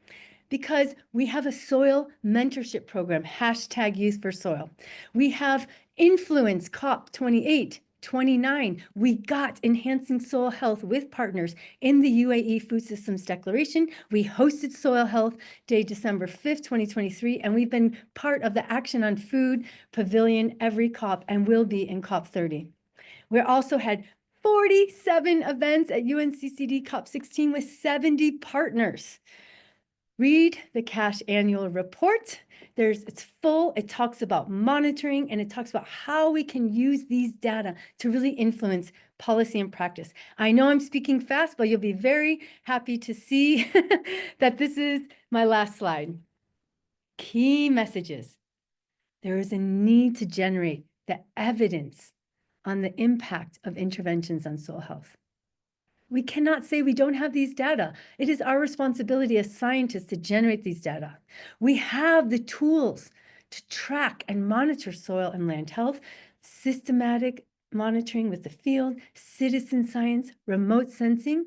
because we have a soil mentorship program, #YouthForSoil. We have Influence COP28. 29, we got enhancing soil health with partners in the UAE Food Systems Declaration. We hosted Soil Health Day, December 5th, 2023, and we've been part of the Action on Food Pavilion every COP and will be in COP 30. We also had 47 events at UNCCD COP 16 with 70 partners. Read the CASH annual report. It's full, it talks about monitoring, and it talks about how we can use these data to really influence policy and practice. I know I'm speaking fast, but you'll be very happy to see that this is my last slide. Key messages. There is a need to generate the evidence on the impact of interventions on soil health. We cannot say we don't have these data. It is our responsibility as scientists to generate these data. We have the tools to track and monitor soil and land health, systematic monitoring with the field, citizen science, remote sensing.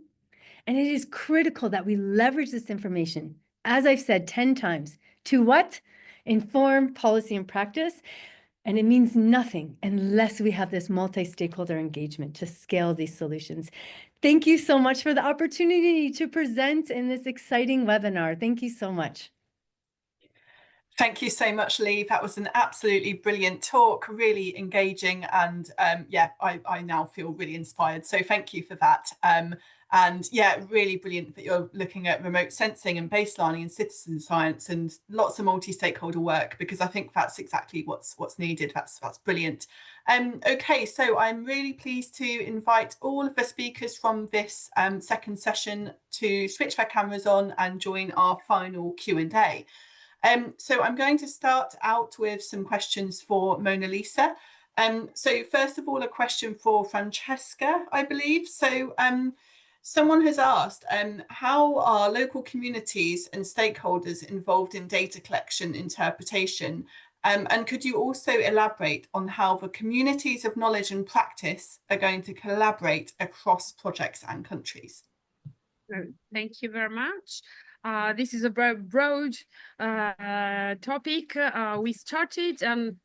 And it is critical that we leverage this information, as I've said 10 times, to what? Inform policy and practice. And it means nothing unless we have this multi-stakeholder engagement to scale these solutions. Thank you so much for the opportunity to present in this exciting webinar. Thank you so much. Thank you so much, Leigh. That was an absolutely brilliant talk, really engaging, and yeah, I now feel really inspired. So thank you for that. And yeah, really brilliant that you're looking at remote sensing and baselining and citizen science and lots of multi-stakeholder work, because I think that's exactly what's needed. That's brilliant. Okay, so I'm really pleased to invite all of the speakers from this second session to switch their cameras on and join our final Q&A. So I'm going to start out with some questions for MONALISA. So first of all, a question for Francesca, I believe. So someone has asked, how are local communities and stakeholders involved in data collection interpretation? And could you also elaborate on how the communities of knowledge and practice are going to collaborate across projects and countries? Thank you very much. This is a broad topic. We started, and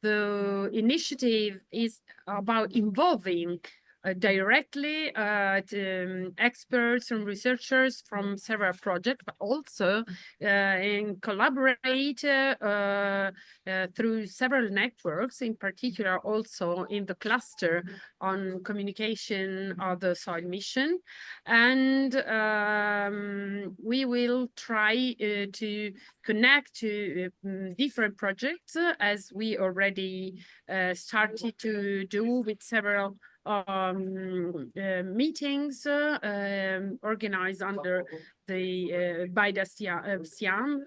the initiative is about involving directly experts and researchers from several projects, but also collaborate through several networks, in particular also in the cluster on communication of the soil mission. And we will try to connect to different projects, as we already started to do with several meetings organized under the by the SIAM,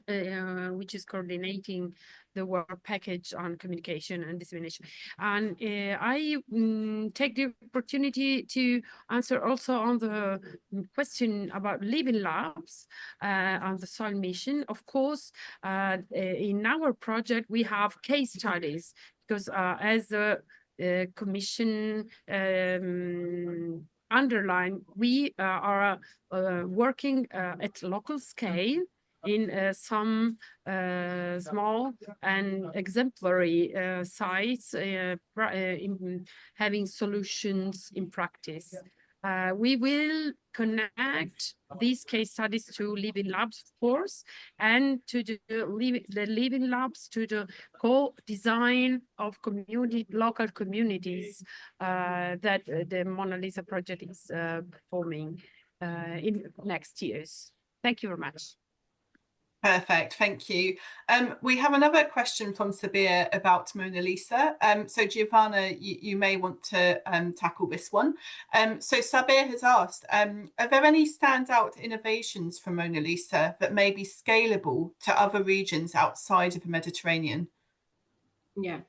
which is coordinating the work package on communication and dissemination. And I take the opportunity to answer also on the question about living labs on the soil mission. Of course, in our project, we have case studies, because as the Commission underline, we are working at local scale in some small and exemplary sites, in having solutions in practice. We will connect these case studies to living labs, of course, and to the living labs to the co-design of local communities that the MONALISA project is performing in next years. Thank you very much. Perfect, thank you. We have another question from Sabir about MONALISA. So Giovanna, you may want to tackle this one. So Sabir has asked, are there any standout innovations from MONALISA that may be scalable to other regions outside of the Mediterranean? Yeah,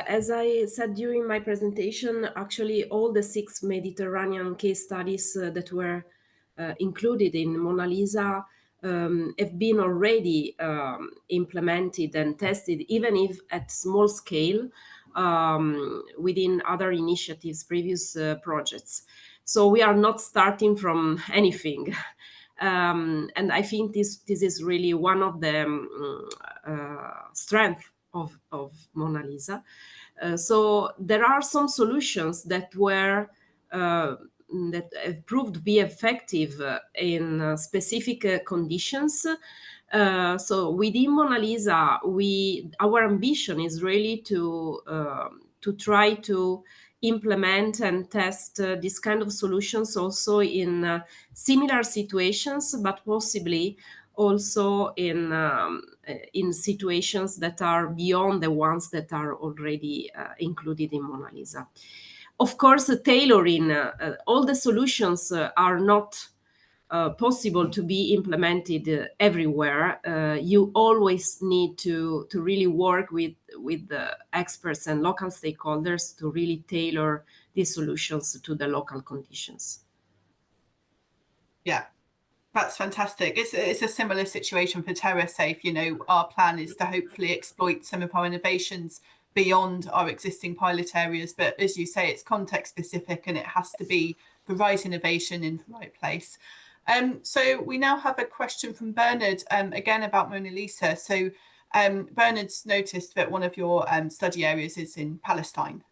as I said during my presentation, actually all the 6 Mediterranean case studies that were included in MONALISA have been already implemented and tested, even if at small scale, within other initiatives, previous projects. So we are not starting from anything. And I think this is really one of the strengths of MONALISA. So there are some solutions that were that have proved to be effective in specific conditions. So within MONALISA, our ambition is really to try to implement and test this kind of solutions also in similar situations, but possibly also in situations that are beyond the ones that are already included in MONALISA. Of course, tailoring all the solutions are not possible to be implemented everywhere. You always need to really work with the experts and local stakeholders to really tailor these solutions to the local conditions. Yeah, that's fantastic. It's a similar situation for TerraSafe. You know, our plan is to hopefully exploit some of our innovations beyond our existing pilot areas, but as you say, it's context specific and it has to be the right innovation in the right place. So we now have a question from Bernard, again about MONALISA. So Bernard's noticed that one of your study areas is in Palestine.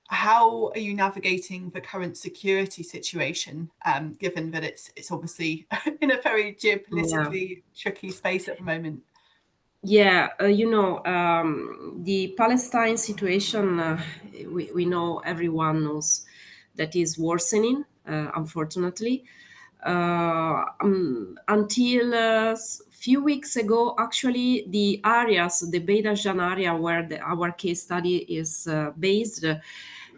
How are you navigating the current security situation, given that it's obviously in a very geopolitically tricky space at the moment? Yeah, the Palestine situation, we know, everyone knows that is worsening, unfortunately. Until a few weeks ago, actually, the areas, the Beit Jan area where our case study is based,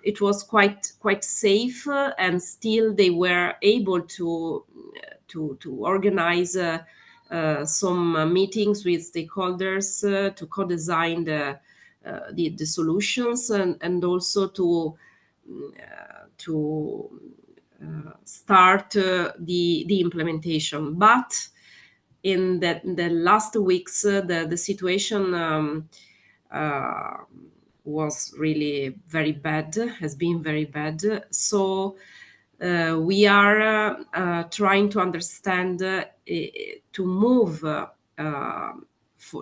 it was quite safe, and still they were able to organize some meetings with stakeholders to co-design the solutions, and also to start the implementation. But in the last weeks, the situation was really very bad, has been very bad. So we are trying to understand to move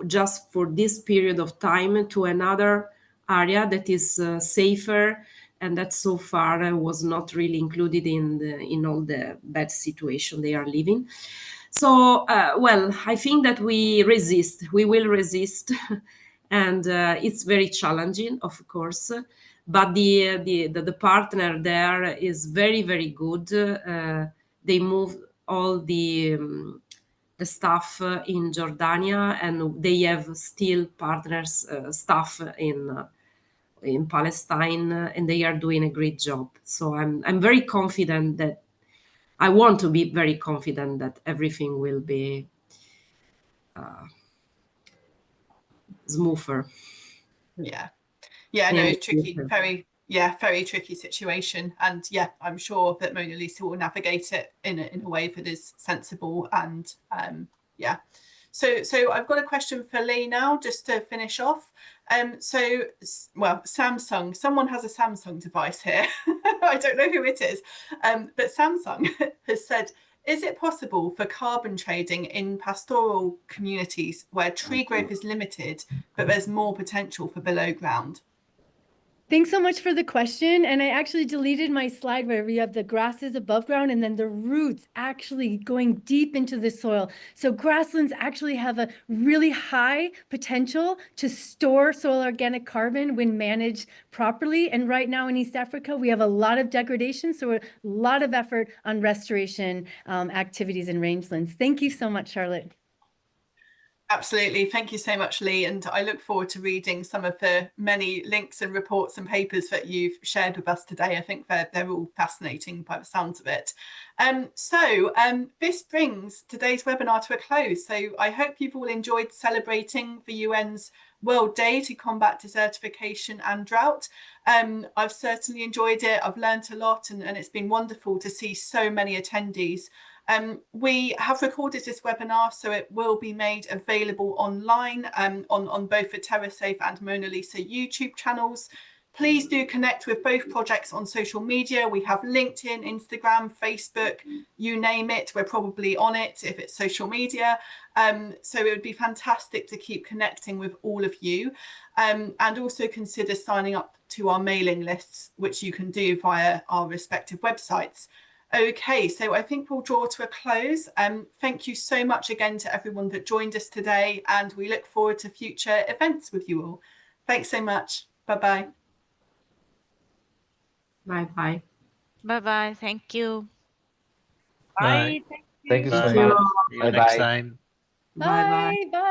just for this period of time to another area that is safer, and that so far was not really included in all the bad situation they are living. So, well, I think that we will resist, and it's very challenging, of course, but the partner there is very, very good. They moved all the staff in Jordania, and they have still partners staff in Palestine, and they are doing a great job. So I'm very confident that I want to be very confident that everything will be smoother. Yeah. Yeah, no, it's tricky, very tricky situation. And yeah, I'm sure that MONALISA will navigate it in a way that is sensible. And yeah. So I've got a question for Leigh now, just to finish off. Samsung, someone has a Samsung device here. I don't know who it is, but Samsung has said, is it possible for carbon trading in pastoral communities where tree growth is limited, but there's more potential for below ground? Thanks so much for the question. And I actually deleted my slide where we have the grasses above ground and then the roots actually going deep into the soil. So grasslands actually have a really high potential to store soil organic carbon when managed properly. And right now in East Africa, we have a lot of degradation. So a lot of effort on restoration activities in rangelands. Thank you so much, Charlotte. Absolutely. Thank you so much, Leigh. And I look forward to reading some of the many links and reports and papers that you've shared with us today. I think they're all fascinating by the sounds of it. This brings today's webinar to a close. So I hope you've all enjoyed celebrating the UN's World Day to combat desertification and drought. I've certainly enjoyed it. I've learned a lot, and it's been wonderful to see so many attendees. We have recorded this webinar, so it will be made available online on both the TerraSafe and MONALISA YouTube channels. Please do connect with both projects on social media. We have LinkedIn, Instagram, Facebook, you name it. We're probably on it if it's social media. So it would be fantastic to keep connecting with all of you, and also consider signing up to our mailing lists, which you can do via our respective websites. Okay, so I think we'll draw to a close. Thank you so much again to everyone that joined us today, and we look forward to future events with you all. Thanks so much. Bye-bye. Bye-bye. Bye-bye. Thank you. Bye. Thank you so much. See you next time. Bye. Bye.